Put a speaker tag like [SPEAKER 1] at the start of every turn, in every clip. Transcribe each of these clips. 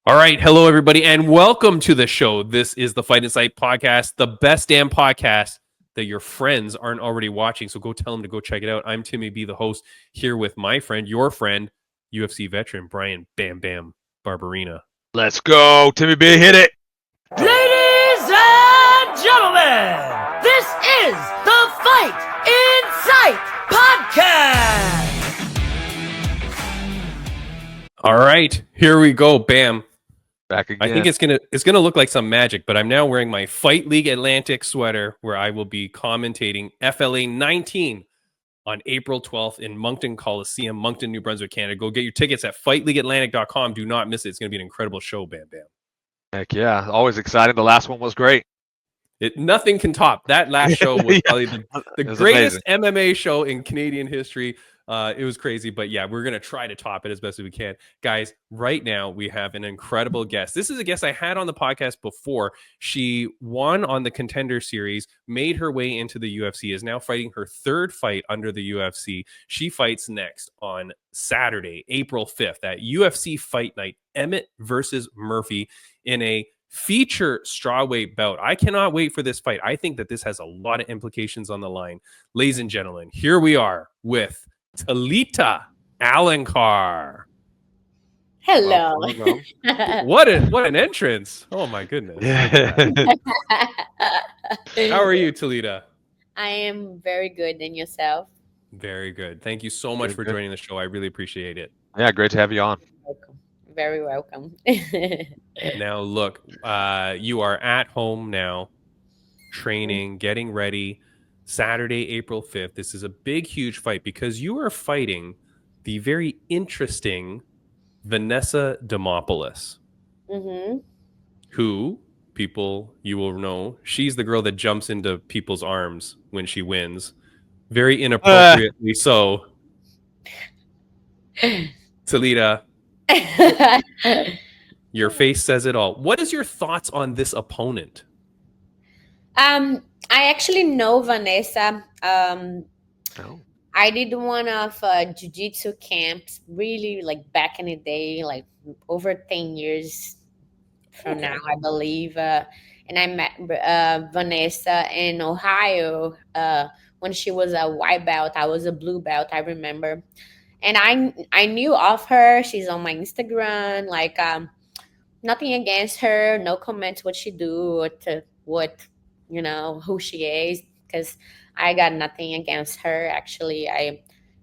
[SPEAKER 1] All right. Hello, everybody, and welcome to the show. This is the Fight Night podcast, the best damn podcast that your friends aren't already watching. So go tell them to go check it out. I'm Timmy B, the host, here with my friend, your friend, UFC veteran, Brian Bam Bam Barberina.
[SPEAKER 2] Let's go. Timmy B, hit it.
[SPEAKER 3] Ladies and gentlemen, this is the Fight Insight Podcast.
[SPEAKER 1] All right. Here we go. Bam.
[SPEAKER 2] Back again.
[SPEAKER 1] I think it's gonna look like some magic, but I'm now wearing my Fight League Atlantic sweater where I will be commentating FLA 19 on April 12th in Moncton Coliseum, Moncton, New Brunswick, Canada. Go get your tickets at fightleagueatlantic.com. Do not miss it. It's going to be an incredible show, Bam Bam.
[SPEAKER 2] Heck yeah. Always exciting. The last one was great.
[SPEAKER 1] Nothing can top. That last show was probably the greatest
[SPEAKER 2] amazing.
[SPEAKER 1] MMA show in Canadian history. It was crazy, but yeah, we're going to try to top it as best as we can. Guys, right now we have an incredible guest. This is a guest I had on the podcast before. She won on the Contender Series, made her way into the UFC, is now fighting her third fight under the UFC. She fights next on Saturday, April 5th at UFC Fight Night, Emmett versus Murphy in a feature strawweight bout. I cannot wait for this fight. I think that this has a lot of implications on the line. Ladies and gentlemen, here we are with Talita Alencar.
[SPEAKER 4] Hello.
[SPEAKER 1] What an entrance. Oh my goodness. How are you, Talita?
[SPEAKER 4] I am very good. And yourself?
[SPEAKER 1] Very good. Thank you so much for joining the show. I really appreciate it.
[SPEAKER 2] Yeah, great to have you on.
[SPEAKER 4] Welcome. Very welcome.
[SPEAKER 1] Now, look, you are at home now, training, getting ready. Saturday, April 5th. This is a big, huge fight because you are fighting the very interesting Vanessa Demopoulos, who people you will know, she's the girl that jumps into people's arms when she wins. Very inappropriately so. Talita, your face says it all. What is your thoughts on this opponent?
[SPEAKER 4] I actually know Vanessa. I did one of jiu-jitsu camps really like back in the day, like over 10 years from now, I believe. And I met Vanessa in Ohio when she was a white belt. I was a blue belt, I remember. And I knew of her. She's on my Instagram. Like nothing against her. No comments what she do, what who she is, because I got nothing against her. Actually,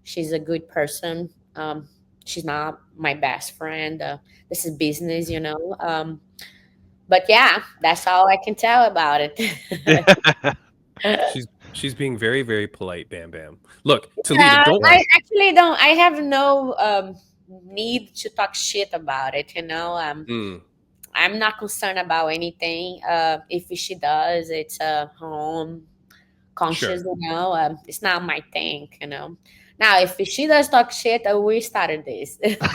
[SPEAKER 4] she's a good person. She's not my best friend. This is business, but yeah, that's all I can tell about it.
[SPEAKER 1] She's being very, very polite, Bam Bam. Look, Talita, don't.
[SPEAKER 4] I actually don't. I have no need to talk shit about it. I'm not concerned about anything. If she does, it's her own conscious.
[SPEAKER 1] Sure.
[SPEAKER 4] It's not my thing. Now, if she does talk shit, we started this. Yeah, but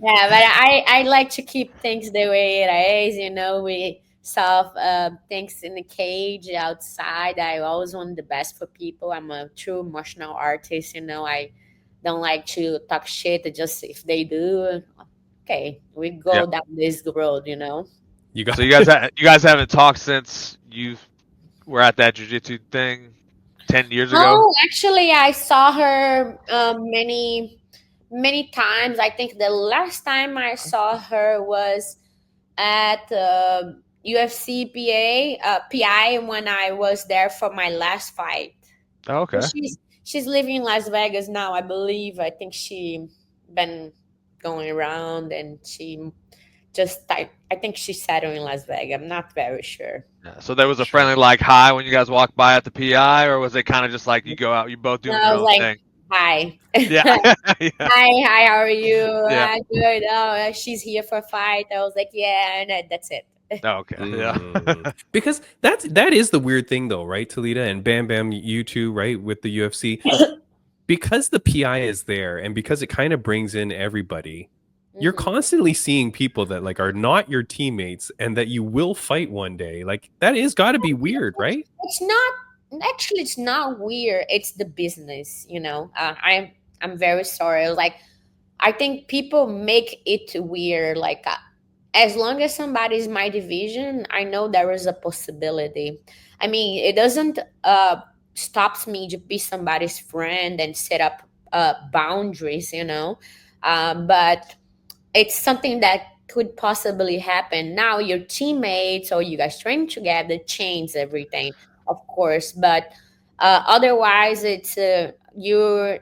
[SPEAKER 4] I like to keep things the way it is. We solve things in the cage outside. I always want the best for people. I'm a true emotional artist. I don't like to talk shit. Just if they do, okay, we go down this road.
[SPEAKER 2] So you guys haven't talked since you were at that jiu-jitsu thing 10 years ago?
[SPEAKER 4] Oh, actually, I saw her many times. I think the last time I saw her was at UFC PI when I was there for my last fight.
[SPEAKER 2] Oh, okay.
[SPEAKER 4] She's living in Las Vegas now, I believe. I think she been going around and she just I think she settled in Las Vegas. I'm not very sure.
[SPEAKER 2] Yeah, so there was a friendly hi when you guys walked by at the PI, or was it kind of just like you go out, you both doing your own thing?
[SPEAKER 4] Hi.
[SPEAKER 2] Yeah.
[SPEAKER 4] Hi, how are you?
[SPEAKER 2] Yeah.
[SPEAKER 4] Good. Oh, she's here for a fight. I was like, yeah, and that's it.
[SPEAKER 2] Oh, okay. Yeah.
[SPEAKER 1] Because that is the weird thing though, right, Talita? And Bam Bam, you too, right, with the UFC. Because the PI is there and because it kind of brings in everybody, you're constantly seeing people that like are not your teammates and that you will fight one day. Like that is got to be weird, right?
[SPEAKER 4] It's not actually. It's not weird. It's the business, I'm very sorry. Like I think people make it weird. Like, as long as somebody's my division, I know there is a possibility. I mean, it doesn't stops me to be somebody's friend and set up boundaries, you know. But it's something that could possibly happen. Now, your teammates or you guys train together change everything, of course. But otherwise, it's you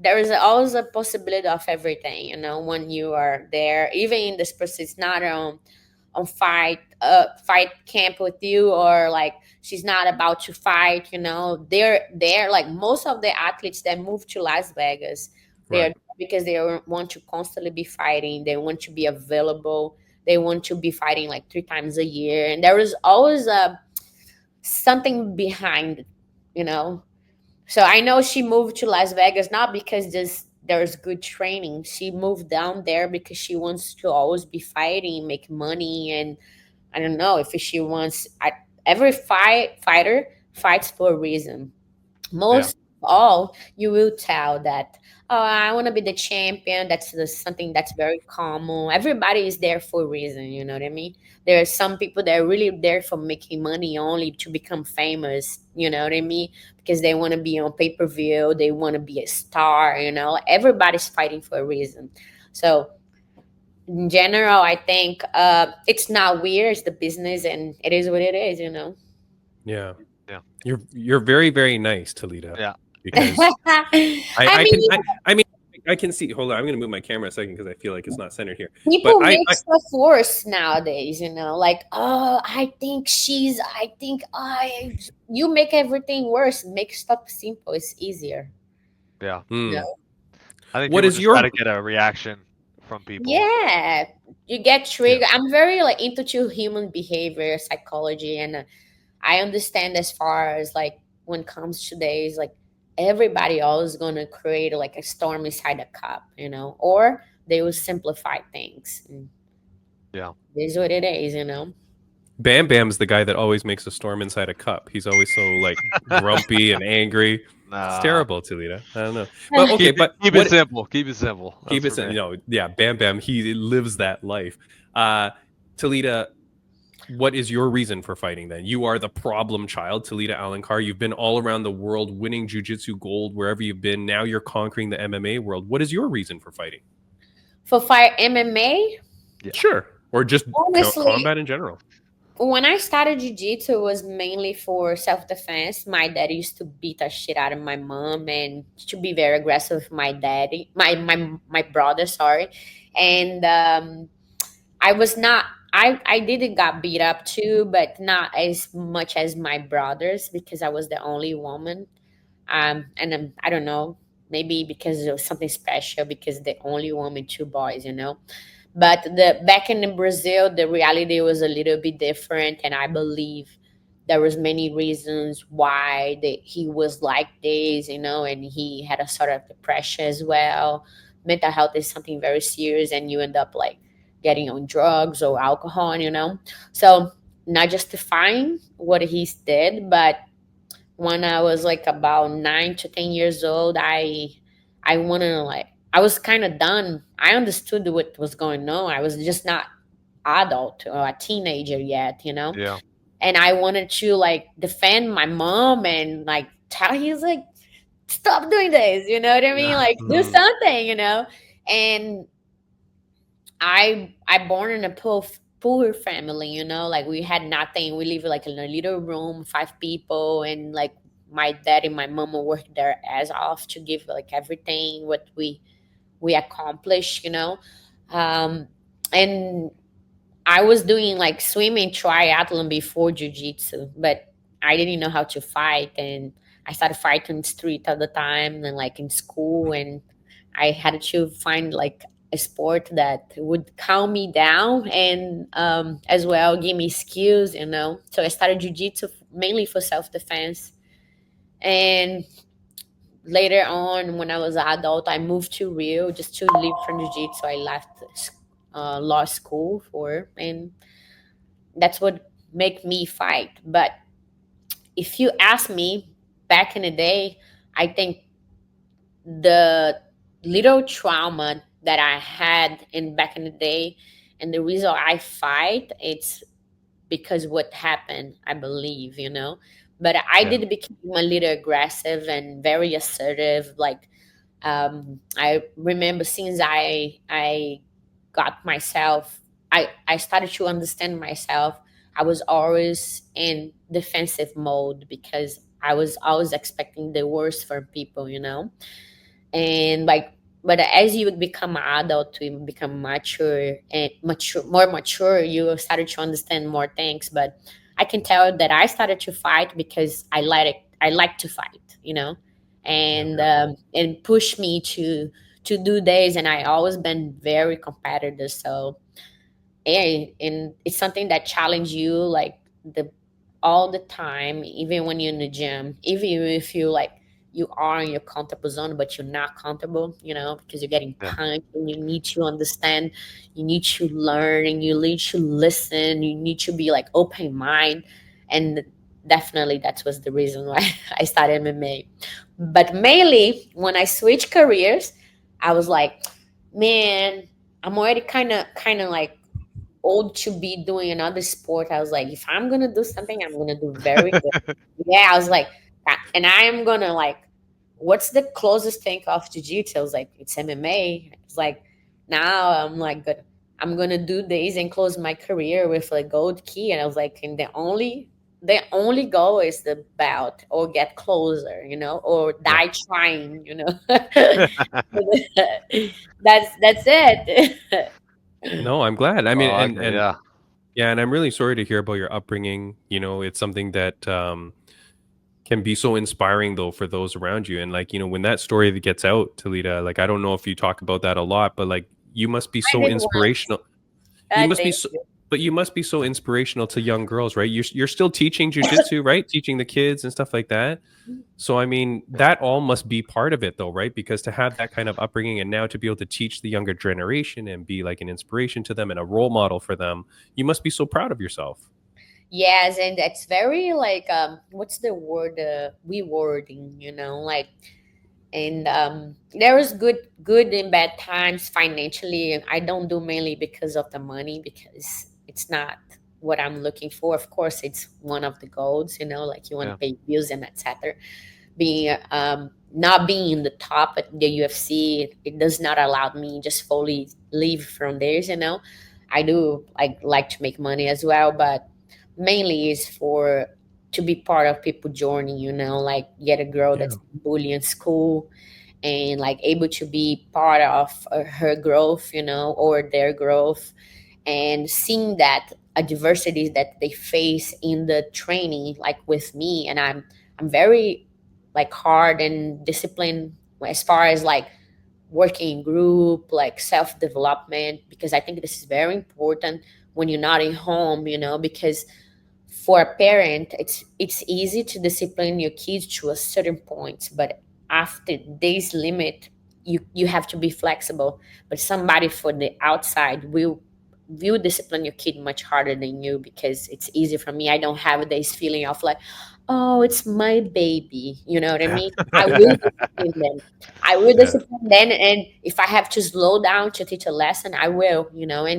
[SPEAKER 4] there is always a possibility of everything, you know, when you are there, even in this person is not on fight camp with you, or like she's not about to fight, you know, they're like most of the athletes that move to Las Vegas, they're
[SPEAKER 1] Right.
[SPEAKER 4] because they want to constantly be fighting, they want to be available, they want to be fighting like 3 times a year, and there is always a something behind, you know. So I know she moved to Las Vegas not because there's good training. She moved down there because she wants to always be fighting, make money, and I don't know if she wants. Every fighter fights for a reason. Most of all, you will tell that, oh, I want to be the champion. That's something that's very common. Everybody is there for a reason. You know what I mean? There are some people that are really there for making money only to become famous. You know what I mean? Because they want to be on pay-per-view. They want to be a star. You know, everybody's fighting for a reason. So in general, I think it's not weird. It's the business, and it is what it is. You know.
[SPEAKER 1] Yeah.
[SPEAKER 2] Yeah.
[SPEAKER 1] You're very, very nice, Talita.
[SPEAKER 2] Yeah.
[SPEAKER 1] Because I mean, I can see. Hold on, I'm going to move my camera a second because I feel like it's not centered here.
[SPEAKER 4] People
[SPEAKER 1] But
[SPEAKER 4] make stuff worse nowadays, you know, like, oh, I think you make everything worse. Make stuff simple. It's easier.
[SPEAKER 2] Yeah.
[SPEAKER 1] Hmm.
[SPEAKER 4] You know?
[SPEAKER 2] I think
[SPEAKER 1] What
[SPEAKER 2] people
[SPEAKER 1] is
[SPEAKER 2] just
[SPEAKER 1] your-
[SPEAKER 2] gotta get a reaction from people.
[SPEAKER 4] Yeah. You get triggered.
[SPEAKER 1] Yeah.
[SPEAKER 4] I'm very like into human behavior, psychology, and I understand as far as like when it comes to days, like everybody always gonna create like a storm inside a cup, you know, or they will simplify things. And
[SPEAKER 2] Yeah.
[SPEAKER 4] it is what it is, you know.
[SPEAKER 1] Bam Bam's the guy that always makes a storm inside a cup. He's always so like grumpy and angry.
[SPEAKER 2] Nah.
[SPEAKER 1] It's terrible, Talita. I don't know. But okay,
[SPEAKER 2] Keep
[SPEAKER 1] what-
[SPEAKER 2] it simple. Keep it simple.
[SPEAKER 1] keep
[SPEAKER 2] That's
[SPEAKER 1] it,
[SPEAKER 2] for me.
[SPEAKER 1] you know, yeah, Bam Bam, he lives that life. Talita, what is your reason for fighting then? You are the problem child, Talita Alencar. You've been all around the world winning jiu-jitsu gold wherever you've been. Now you're conquering the MMA world. What is your reason for fighting?
[SPEAKER 4] For fight MMA,
[SPEAKER 2] Yeah.
[SPEAKER 1] Sure. Or just
[SPEAKER 4] Honestly-
[SPEAKER 1] combat in general.
[SPEAKER 4] when I started jiu-jitsu, it was mainly for self-defense. My dad used to beat the shit out of my mom and to be very aggressive with my daddy, my brother, sorry. And I was not I did got beat up too, but not as much as my brothers because I was the only woman. And I don't know, maybe because it was something special because the only woman, two boys, you know. But the back in Brazil, the reality was a little bit different, and I believe there was many reasons why he was like this, you know, and he had a sort of depression as well. Mental health is something very serious, and you end up like getting on drugs or alcohol, you know. So not justifying what he did, but when I was like about 9 to 10 years old, I wanna like I was kind of done. I understood what was going on. I was just not adult or a teenager yet, you know.
[SPEAKER 2] Yeah.
[SPEAKER 4] And I wanted to like defend my mom and like tell he's like stop doing this, you know what I mean? Like do
[SPEAKER 1] Mhm.
[SPEAKER 4] something, you know. And I born in a poor family, you know, like we had nothing. We live like in a little room, 5 people, and like my dad and my mom worked their ass off to give like everything what we accomplished, you know. And I was doing like swimming triathlon before jiu-jitsu, but I didn't know how to fight, and I started fighting in the street all the time and like in school, and I had to find like a sport that would calm me down and as well give me skills, you know. So I started jiu-jitsu mainly for self-defense, and later on when I was an adult, I moved to Rio just to live from jiu-jitsu. I left law school for, and that's what make me fight. But if you ask me back in the day, I think the little trauma that I had in back in the day, and the reason I fight, it's because what happened, I believe, But I
[SPEAKER 2] Yeah.
[SPEAKER 4] did become a little aggressive and very assertive. Like, I remember since I got myself, I started to understand myself. I was always in defensive mode because I was always expecting the worst from people. And like, but as you would become an adult, you become more mature, you started to understand more things. But I can tell that I started to fight because I like to fight. And and push me to do this, and I always been very competitive. So, and it's something that challenge you, like, the all the time, even when you're in the gym, even if you like, you are in your comfortable zone but you're not comfortable, because you're getting
[SPEAKER 2] Yeah.
[SPEAKER 4] punched, and you need to understand, you need to learn, and you need to listen, you need to be like open mind. And definitely that was the reason why I started MMA. But mainly when I switched careers, I was like, man, I'm already kind of like old to be doing another sport. I was like, if I'm gonna do something, I'm gonna do very good. Yeah, I was like, and I am gonna like, what's the closest thing of jiu-jitsu? I was like, it's MMA. It's like, now I'm like, good. I'm gonna do this and close my career with a gold key. And I was like, and the only goal is the belt or get closer, or
[SPEAKER 2] Yeah.
[SPEAKER 4] die trying. That's it.
[SPEAKER 1] No, I'm glad. I mean,
[SPEAKER 2] Oh,
[SPEAKER 1] and
[SPEAKER 2] okay. Yeah.
[SPEAKER 1] yeah, and I'm really sorry to hear about your upbringing. It's something that can be so inspiring though for those around you. And like, when that story that gets out, Talita, like I don't know if you talk about that a lot, but like you must be
[SPEAKER 4] I
[SPEAKER 1] so
[SPEAKER 4] did once.
[SPEAKER 1] inspirational. You
[SPEAKER 4] I
[SPEAKER 1] must be
[SPEAKER 4] think.
[SPEAKER 1] so, but you must be so inspirational to young girls, right? You're still teaching jujitsu, right? Teaching the kids and stuff like that. So I mean, that all must be part of it though, right? Because to have that kind of upbringing and now to be able to teach the younger generation and be like an inspiration to them and a role model for them, you must be so proud of yourself.
[SPEAKER 4] Yes, and it's very like, what's the word, rewarding, like, and there is good and bad times financially. I don't do mainly because of the money, because it's not what I'm looking for. Of course, it's one of the goals, like you want to
[SPEAKER 2] Yeah.
[SPEAKER 4] pay bills and etc. Being not being in the top at the UFC, it does not allow me just fully leave from there. I do like to make money as well, but mainly is for to be part of people journey, like get a girl
[SPEAKER 1] Yeah.
[SPEAKER 4] that's bullied in school, and like able to be part of her growth, or their growth, and seeing that a diversity that they face in the training, like with me. And I'm very like hard and disciplined as far as like working in group, like self development, because I think this is very important when you're not at home, because for a parent, it's easy to discipline your kids to a certain point, but after this limit, you have to be flexible. But somebody for the outside will discipline your kid much harder than you, because it's easy for me. I don't have this feeling of like, oh, it's my baby. You know what I mean? I will discipline them. I will
[SPEAKER 2] Yeah.
[SPEAKER 4] discipline them, and if I have to slow down to teach a lesson, I will.
[SPEAKER 1] Yeah.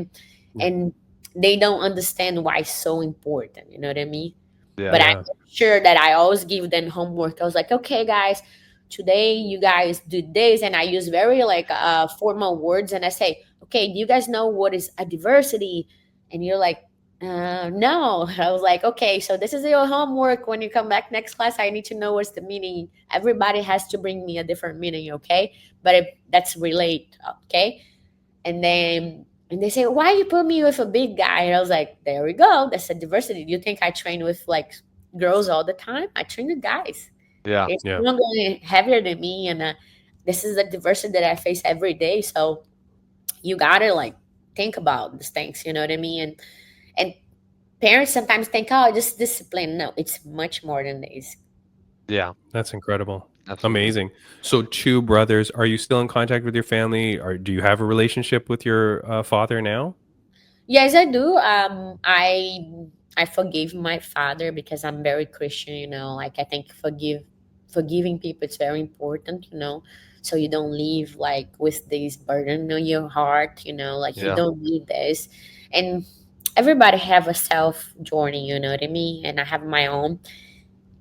[SPEAKER 4] And they don't understand why it's so important. You know what I mean?
[SPEAKER 2] Yeah.
[SPEAKER 4] But I'm
[SPEAKER 1] Yeah.
[SPEAKER 4] sure that I always give them homework. I was like, okay, guys, today you guys do this, and I use very like formal words, and I say, okay, do you guys know what is a diversity? And you're like, no. I was like, okay, so this is your homework. When you come back next class, I need to know what's the meaning. Everybody has to bring me a different meaning, okay? But that's relate, okay? And they say, why you put me with a big guy? And I was like, there we go. That's a diversity. Do you think I train with like girls all the time? I train with guys.
[SPEAKER 2] Yeah.
[SPEAKER 4] It's
[SPEAKER 1] Yeah.
[SPEAKER 4] younger and heavier than me, and this is the diversity that I face every day. So you gotta like think about these things. You know what I mean? And parents sometimes think, oh, just discipline. No, it's much more than this.
[SPEAKER 2] Yeah.
[SPEAKER 1] That's incredible.
[SPEAKER 2] Absolutely.
[SPEAKER 1] Amazing. So two brothers, are you still in contact with your family, or do you have a relationship with your father now?
[SPEAKER 4] Yes, I do. I forgave my father because I'm very Christian. Like I think forgiving people is very important. so you don't live like with this burden on your heart, like you
[SPEAKER 2] Yeah.
[SPEAKER 4] don't need this. And everybody have a self journey, you know what I mean? And I have my own.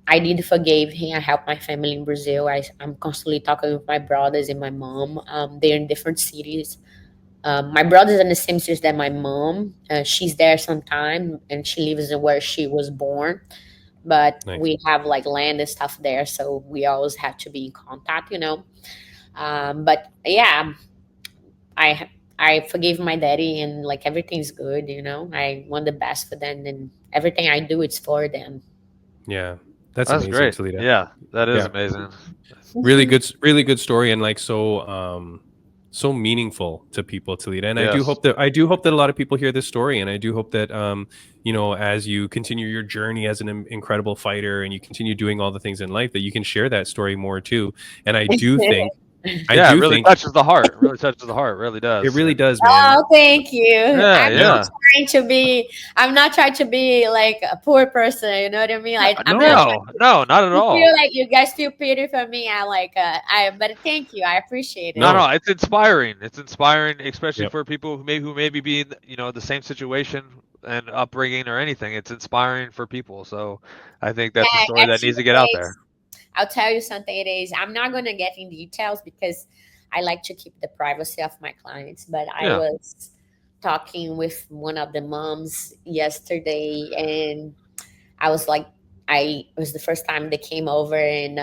[SPEAKER 4] I did forgive him. I help my family in Brazil. I'm constantly talking with my brothers and my mom. They're in different cities. My brother's in the same city that my mom. She's there sometime, and she lives where she was born. But
[SPEAKER 1] Nice.
[SPEAKER 4] we have like land and stuff there, so we always have to be in contact. But yeah, I forgave my daddy, and like everything's good. I want the best for them, and everything I do, it's for them.
[SPEAKER 1] Yeah, that's
[SPEAKER 2] That's
[SPEAKER 1] amazing,
[SPEAKER 2] great.
[SPEAKER 1] Talita.
[SPEAKER 2] Yeah, that is
[SPEAKER 1] Yeah.
[SPEAKER 2] amazing.
[SPEAKER 1] Really good story, and like so meaningful to people, Talita. And
[SPEAKER 2] Yes.
[SPEAKER 1] I do hope that a lot of people hear this story, and I do hope that as you continue your journey as an incredible fighter and you continue doing all the things in life, that you can share that story more too. And I do think
[SPEAKER 2] Yeah, it really touches the heart. It really touches the heart. It really does.
[SPEAKER 1] It really does, man.
[SPEAKER 4] Oh, thank you.
[SPEAKER 2] Yeah,
[SPEAKER 4] I'm not trying to be like a poor person. You know what I mean?
[SPEAKER 2] No, not at all.
[SPEAKER 4] Feel like you guys feel pity for me. But thank you. I appreciate it.
[SPEAKER 2] No, it's inspiring. It's inspiring, especially for people who maybe be in the same situation and upbringing or anything. It's inspiring for people. So I think that's a story that needs to get out there.
[SPEAKER 4] I'll tell you something. It is. I'm not going to get in details because I like to keep the privacy of my clients. But I was talking with one of the moms yesterday, and I was like, it was the first time they came over, and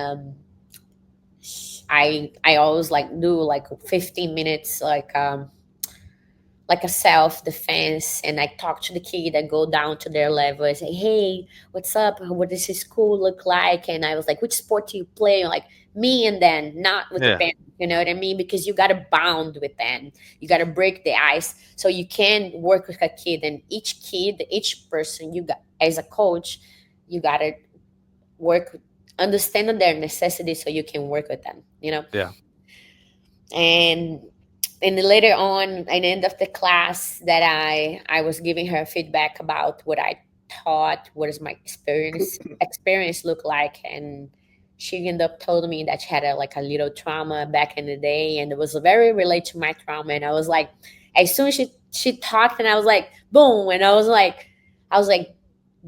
[SPEAKER 4] I always like do like 15 minutes like a self-defense, and I talk to the kid. I go down to their level. I say, hey, what's up? What does his school look like? And I was like, which sport do you play? Like me and then, not with the parents, you know what I mean? Because you got to bond with them. You got to break the ice so you can work with a kid. And each person, you got as a coach, you got to understand their necessities so you can work with them,
[SPEAKER 2] Yeah.
[SPEAKER 4] And later on, at the end of the class, that I was giving her feedback about what I taught, what does my experience look like, and she ended up told me that she had a little trauma back in the day, and it was very related to my trauma. And I was like, as soon as she talked, and I was like, boom, and I was like,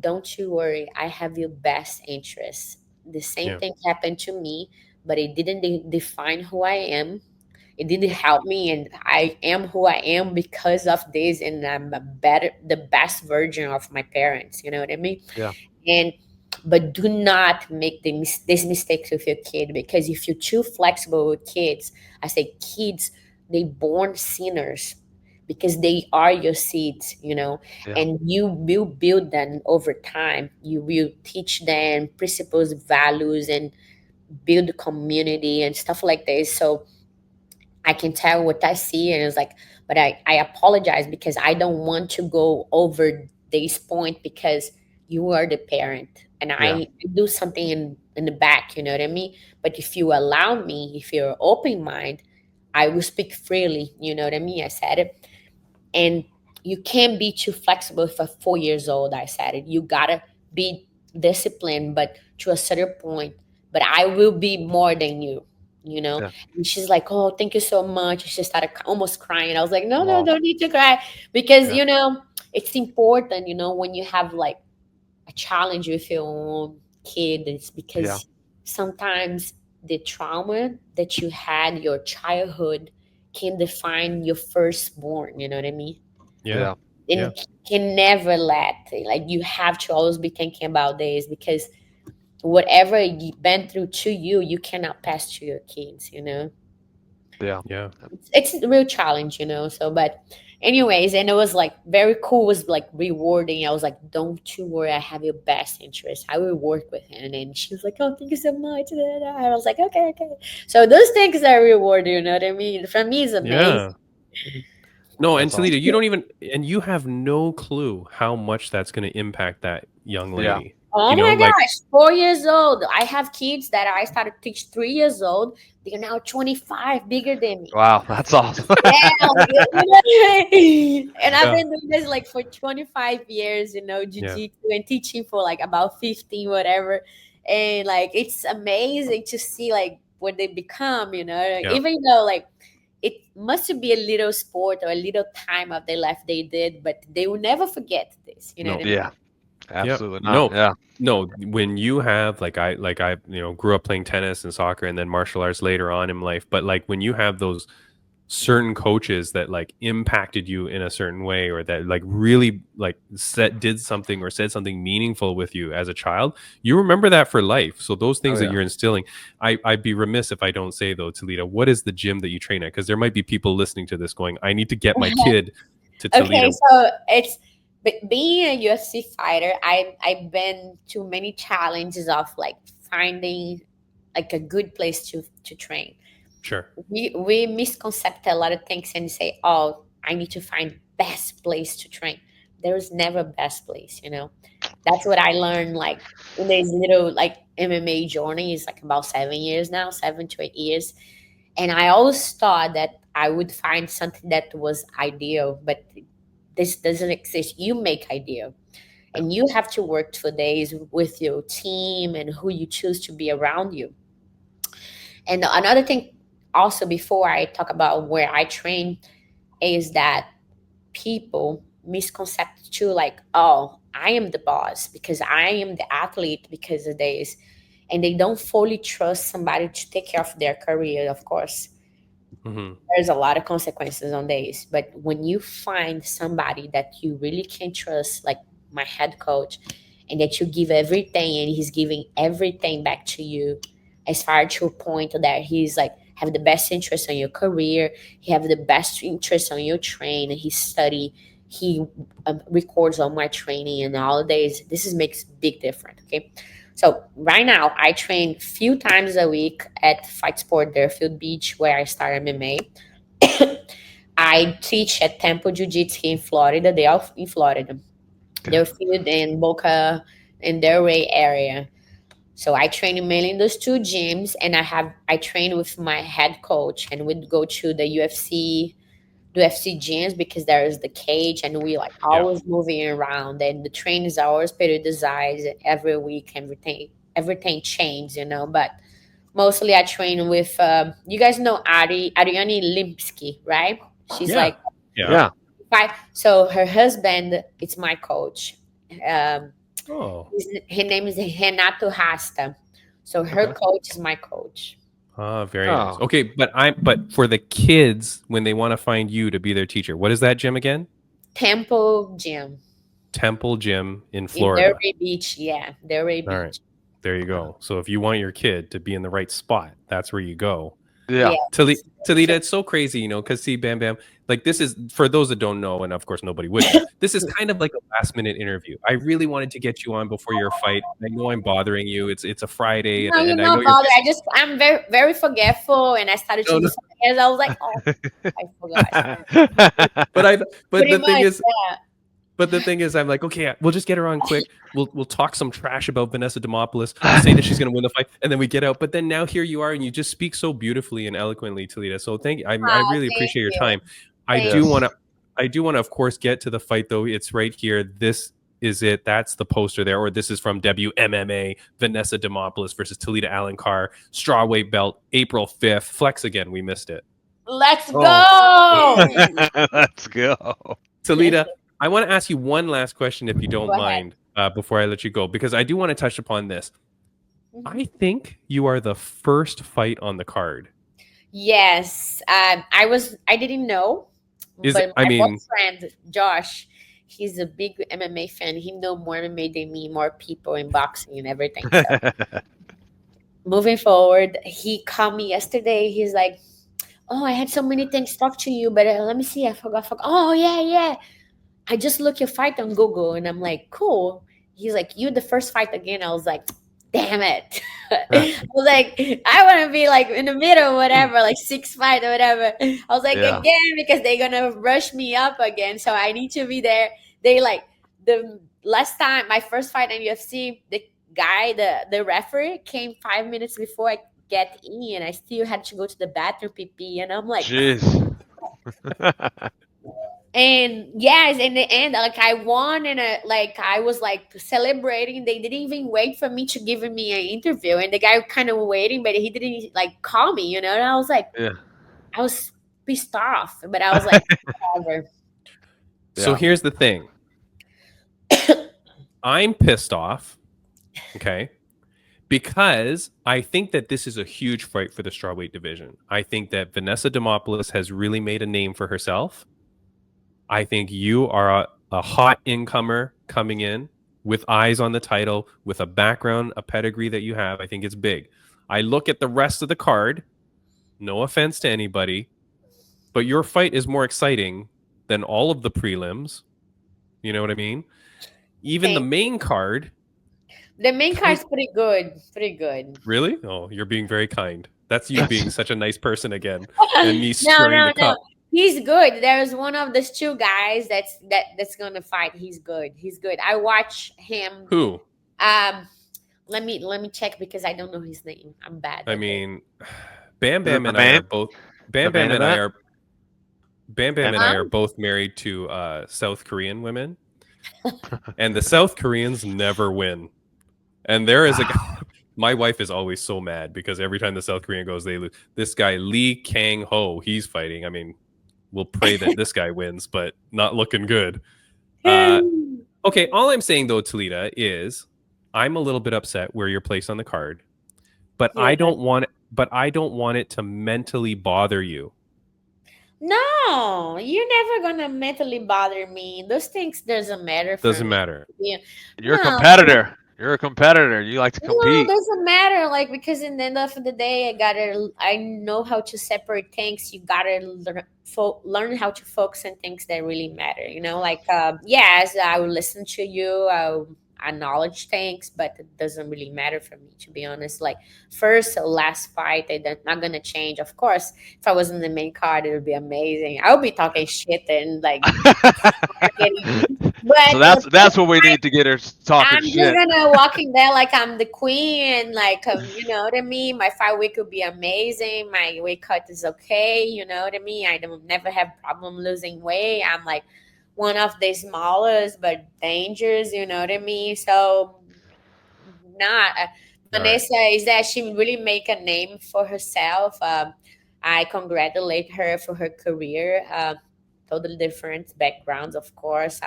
[SPEAKER 4] don't you worry, I have your best interest. The same thing happened to me, but it didn't define who I am. It didn't help me, and I am who I am because of this, and I'm the best version of my parents. You know what I mean?
[SPEAKER 2] Yeah.
[SPEAKER 4] But do not make these mistakes with your kid, because if you're too flexible with kids, I say kids, they born sinners because they are your seeds, and you will build them over time. You will teach them principles, values, and build community and stuff like this. So I can tell what I see, and it's like, but I apologize because I don't want to go over this point, because you are the parent, and I do something in the back, you know what I mean? But if you allow me, if you're open mind, I will speak freely, you know what I mean? I said it. And you can't be too flexible for 4 years old. I said it. You gotta be disciplined, but to a certain point. But I will be more than you. And she's like, oh, thank you so much. She started almost crying. I was like, no, don't need to cry, because it's important, when you have like a challenge with your own kid. It's because sometimes the trauma that you had your childhood can define your firstborn, you know what I mean?
[SPEAKER 1] And
[SPEAKER 4] you can never you have to always be thinking about this, because whatever you've been through to you, you cannot pass to your kids, It's a real challenge, so, but anyways, and it was like very cool, it was like rewarding. I was like, don't you worry, I have your best interest, I will work with him. And she was like, oh, thank you so much. I was like, okay. So those things are rewarding, you know what I mean? For me, it's amazing.
[SPEAKER 1] No, and Talita, you don't even, and you have no clue how much that's going to impact that young lady.
[SPEAKER 4] Oh my gosh, 4 years old. I have kids that I started to teach 3 years old. They're now 25, bigger than me.
[SPEAKER 2] Wow, that's awesome.
[SPEAKER 4] And I've been doing this like for 25 years, jiu-jitsu and teaching for like about 15, whatever. And like, it's amazing to see like what they become, even though like it must be a little sport or a little time of their life they did, but they will never forget this. You know what I mean?
[SPEAKER 2] Yeah. Absolutely not.
[SPEAKER 1] No,
[SPEAKER 2] Yeah.
[SPEAKER 1] no. When you have like I grew up playing tennis and soccer and then martial arts later on in life, but like when you have those certain coaches that like impacted you in a certain way, or that like really like did something or said something meaningful with you as a child, you remember that for life. So those things that you're instilling, I'd be remiss if I don't say though, Talita, what is the gym that you train at? Because there might be people listening to this going, I need to get my kid to Talita.
[SPEAKER 4] Okay, so it's being a UFC fighter. I've been to many challenges of like finding like a good place to train.
[SPEAKER 1] Sure.
[SPEAKER 4] We misconcept a lot of things and say, oh, I need to find best place to train. There is never best place, That's what I learned like in this little like MMA journey. It's like about 7 years now, 7 to 8 years. And I always thought that I would find something that was ideal, but this doesn't exist. You make ideal. And you have to work 2 days with your team and who you choose to be around you. And another thing also before I talk about where I train is that people misconcept too, like, oh, I am the boss because I am the athlete because of this. And they don't fully trust somebody to take care of their career, of course. Mm-hmm. There's a lot of consequences on this. But when you find somebody that you really can trust, like my head coach, and that you give everything and he's giving everything back to you, as far to a point that he's like have the best interest on your career, he have the best interest on your train, and he study, he records all my training and all days. This makes big difference. Okay, so right now I train a few times a week at Fight Sport Deerfield Beach, where I start MMA. I teach at Temple Jiu-Jitsu in Florida. They are in Florida, Deerfield and Boca and Delray area. So I train mainly in those 2 gyms, and I train with my head coach, and we'd go to the UFC gyms because there is the cage, and we like always moving around, and the trainings are always periodized every week. Everything changes, But mostly I train with you guys know Ariane Limpsky, right? She's so her husband, it's my coach. His name is Renato Rasta. So her coach is my coach.
[SPEAKER 1] Very nice. Okay, but for the kids, when they want to find you to be their teacher, what is that gym again?
[SPEAKER 4] Temple Gym.
[SPEAKER 1] Temple Gym in Florida.
[SPEAKER 4] In Delray Beach, Delray Beach.
[SPEAKER 1] All right, there you go. So if you want your kid to be in the right spot, that's where you go.
[SPEAKER 2] Yeah.
[SPEAKER 1] Talita, it's so crazy, because see, Bam Bam, like this is, for those that don't know, and of course nobody would, this is kind of like a last minute interview. I really wanted to get you on before your fight. I know I'm bothering you. It's a Friday.
[SPEAKER 4] No, you're not bothered. I'm very, very forgetful, and I started to do something else. I was like, I forgot.
[SPEAKER 1] But the thing is, I'm like, okay, we'll just get her on quick. We'll talk some trash about Vanessa Demopoulos, say that she's going to win the fight, and then we get out. But then now here you are, and you just speak so beautifully and eloquently, Talita. So thank you. I really appreciate your time. I do want to, of course, get to the fight though. It's right here. This is it. That's the poster there, or this is from WMMA. Vanessa Demopoulos versus Talita Alencar, strawweight belt, April 5th. Flex again. We missed it.
[SPEAKER 4] Let's go.
[SPEAKER 2] Let's go,
[SPEAKER 1] Talita. I want to ask you one last question, if you don't mind, before I let you go, because I do want to touch upon this. I think you are the first fight on the card.
[SPEAKER 4] Yes, I didn't know. But my boyfriend Josh, he's a big MMA fan. He knows more MMA than me, more people in boxing and everything. So. Moving forward, he called me yesterday. He's like, "Oh, I had so many things to talk to you, but let me see. I forgot. Oh, yeah. I just looked your fight on Google," and I'm like, "Cool." He's like, "You the first fight again?" I was like, "Damn it!" I was like, "I want to be like in the middle, whatever, like 6 fight or whatever." I was like, again, because they're gonna rush me up again, so I need to be there. They like the last time my first fight in UFC, the guy, the referee came 5 minutes before I get in, and I still had to go to the bathroom pee, and I'm like,
[SPEAKER 2] jeez.
[SPEAKER 4] And yes, in the end, like I won, and like I was like celebrating. They didn't even wait for me to give me an interview, and the guy kind of waiting, but he didn't like call me, you know. And I was like,
[SPEAKER 2] Yeah.
[SPEAKER 4] I was pissed off, but I was like, whatever.
[SPEAKER 1] So here's the thing. I'm pissed off. Okay. Because I think that this is a huge fight for the strawweight division. I think that Vanessa Demopoulos has really made a name for herself. I think you are a hot incomer coming in with eyes on the title, with a background, a pedigree that you have. I think it's big. I look at the rest of the card, no offense to anybody, but your fight is more exciting than all of the prelims. You know what I mean? Even the main card.
[SPEAKER 4] The main card's pretty good. Pretty good.
[SPEAKER 1] Really? Oh, you're being very kind. That's you being such a nice person again. And me stirring the cup.
[SPEAKER 4] He's good. There's one of those two guys that's gonna fight. He's good. He's good. I watch him.
[SPEAKER 1] Who?
[SPEAKER 4] Let me check because I don't know his name. I'm bad.
[SPEAKER 1] I mean, Bam Bam and I are both. Bam Bam and I are. Bam Bam and I are both married to South Korean women, and the South Koreans never win. And there is a guy. My wife is always so mad because every time the South Korean goes, they lose. This guy Lee Kang Ho, he's fighting. I mean, we'll pray that this guy wins, but not looking good. Okay, all I'm saying though, Talita, is I'm a little bit upset where you're placed on the card, but I don't want it. But I don't want it to mentally bother you.
[SPEAKER 4] No, you're never gonna mentally bother me. Those things doesn't matter.
[SPEAKER 1] Doesn't matter.
[SPEAKER 4] Yeah.
[SPEAKER 2] You're a competitor. You're a competitor. You like to compete.
[SPEAKER 4] No, doesn't matter. Like, because in the end of the day, I know how to separate things. You gotta learn how to focus on things that really matter. You know, like yes, I will listen to you. I'll acknowledge things, but it doesn't really matter for me, to be honest. Like first or last fight, they're not gonna change. Of course, if I was in the main card, it would be amazing. I would be talking shit and like. But
[SPEAKER 2] so that's what we need to get her talking shit.
[SPEAKER 4] I'm just gonna walk in there like I'm the queen, and like you know what I mean. My fight week would be amazing. My weight cut is okay. You know what I mean. I don't never have problem losing weight. I'm like one of the smallest but dangerous. You know what I mean. So, Vanessa is that she really make a name for herself. I congratulate her for her career. Totally different backgrounds, of course.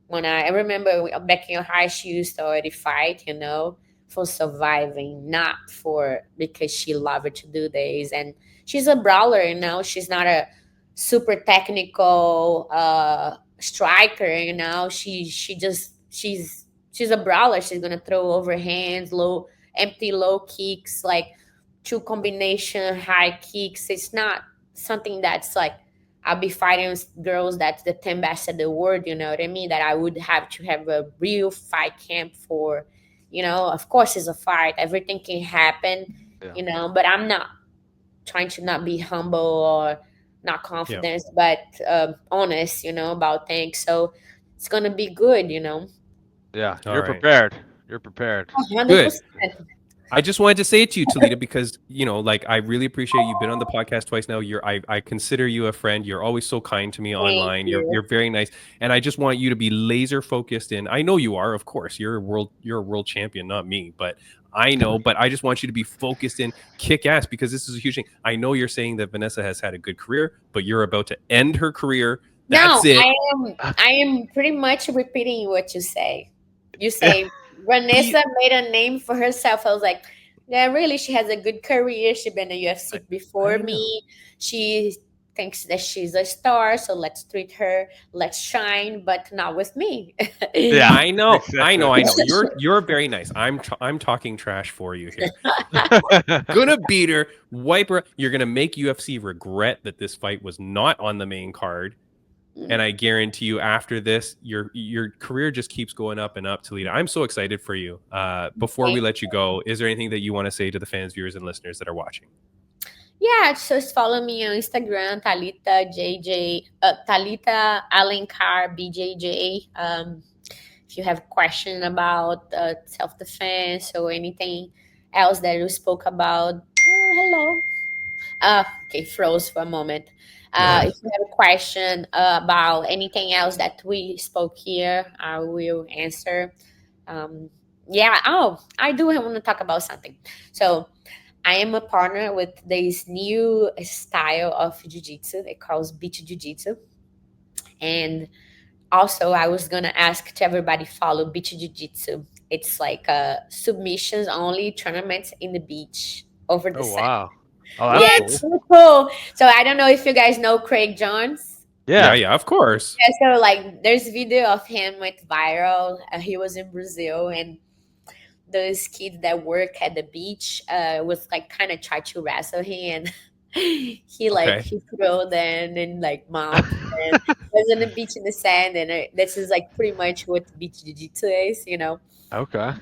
[SPEAKER 4] When I remember back in Ohio, she used to already fight, you know, for surviving, not for because she loved to do this. And she's a brawler, you know. She's not a super technical striker, you know. She's a brawler. She's gonna throw overhands, empty low kicks, like two combination high kicks. It's not something that's like. I'll be fighting girls that's the 10 best of the world, you know what I mean? That I would have to have a real fight camp for, you know, of course it's a fight. Everything can happen, you know, but I'm not trying to not be humble or not confident, but honest, you know, about things. So it's going to be good, you know?
[SPEAKER 2] Yeah, you're prepared. You're prepared.
[SPEAKER 4] 100%.
[SPEAKER 1] Good. I just wanted to say it to you, Talita, because, you know, like, I really appreciate you've been on the podcast twice now. I consider you a friend. You're always so kind to me online. You're very nice. And I just want you to be laser focused in. I know you are, of course. You're a world champion, not me, but I know. But I just want you to be focused in, kick ass, because this is a huge thing. I know you're saying that Vanessa has had a good career, but you're about to end her career. That's it.
[SPEAKER 4] I am pretty much repeating what you say. You say Vanessa made a name for herself. I was like, yeah, really, she has a good career. She's been a UFC before me. She thinks that she's a star, so let's treat her, let's shine, but not with me.
[SPEAKER 1] Yeah, I know. You're very nice. I'm talking trash for you here. Gonna beat her, wipe her. You're gonna make UFC regret that this fight was not on the main card. And I guarantee you, after this, your career just keeps going up and up, Talita. I'm so excited for you. Before we let you go, is there anything that you want to say to the fans, viewers, and listeners that are watching?
[SPEAKER 4] Yeah, just follow me on Instagram, Talita Alencar BJJ. If you have a question about self-defense or anything else that you spoke about, hello. Okay, froze for a moment. If you have a question about anything else that we spoke here, I will answer. Yeah. Oh, I do want to talk about something. So I am a partner with this new style of jiu-jitsu. It calls beach jiu-jitsu. And also, I was gonna ask to everybody follow beach jiu-jitsu. It's like submissions only tournaments in the beach over the
[SPEAKER 2] Oh
[SPEAKER 4] sand.
[SPEAKER 2] wow. Oh,
[SPEAKER 4] Yeah,
[SPEAKER 2] that's
[SPEAKER 4] it's
[SPEAKER 2] cool.
[SPEAKER 4] so cool. So I don't know if you guys know Craig Jones.
[SPEAKER 2] Yeah.
[SPEAKER 1] Of course.
[SPEAKER 4] Yeah, so like there's video of him went viral. He was in Brazil, and those kids that work at the beach was like kind of try to wrestle him, and
[SPEAKER 1] Okay.
[SPEAKER 4] he threw them and like mount and was on the beach in the sand, and this is like pretty much what beach jiu-jitsu is, you know.
[SPEAKER 2] Okay.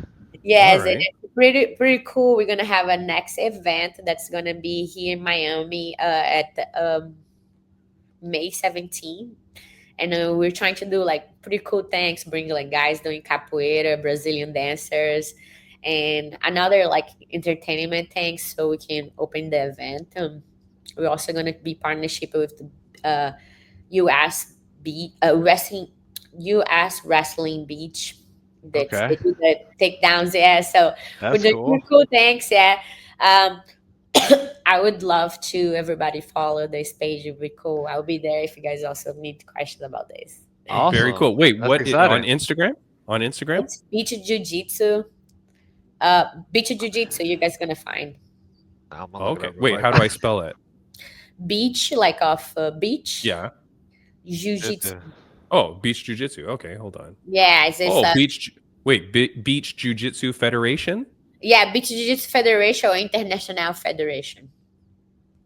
[SPEAKER 4] Yes,
[SPEAKER 1] All
[SPEAKER 4] and
[SPEAKER 1] right.
[SPEAKER 4] it's pretty cool. We're gonna have a next event that's gonna be here in Miami at May 17th. And we're trying to do like pretty cool things, bring like guys doing capoeira, Brazilian dancers, and another like entertainment thing so we can open the event. We're also going to be partnership with the wrestling US Wrestling Beach. That's
[SPEAKER 2] Okay.
[SPEAKER 4] they do the takedowns, yeah. So we're
[SPEAKER 2] That's
[SPEAKER 4] doing
[SPEAKER 2] cool.
[SPEAKER 4] pretty cool things, yeah. Um, I would love to everybody follow this page. It'd be cool. I'll be there if you guys also need questions about this.
[SPEAKER 2] Awesome.
[SPEAKER 1] Very cool. Wait,
[SPEAKER 2] That's
[SPEAKER 1] what
[SPEAKER 2] exciting.
[SPEAKER 1] on Instagram? On Instagram?
[SPEAKER 4] It's Beach Jiu-Jitsu. Beach Jiu-Jitsu, you guys gonna find.
[SPEAKER 2] I'm gonna look it
[SPEAKER 1] Okay.
[SPEAKER 2] up real
[SPEAKER 1] Wait,
[SPEAKER 2] quick.
[SPEAKER 1] how do I spell it?
[SPEAKER 4] Beach, like off beach.
[SPEAKER 1] Yeah.
[SPEAKER 4] Jiu-Jitsu.
[SPEAKER 1] Oh, Beach Jiu-Jitsu. Okay, hold on.
[SPEAKER 4] Yeah, it's
[SPEAKER 1] Oh, Beach Jiu-Jitsu Federation?
[SPEAKER 4] yeah, Beach Jiu-Jitsu Federation or International Federation.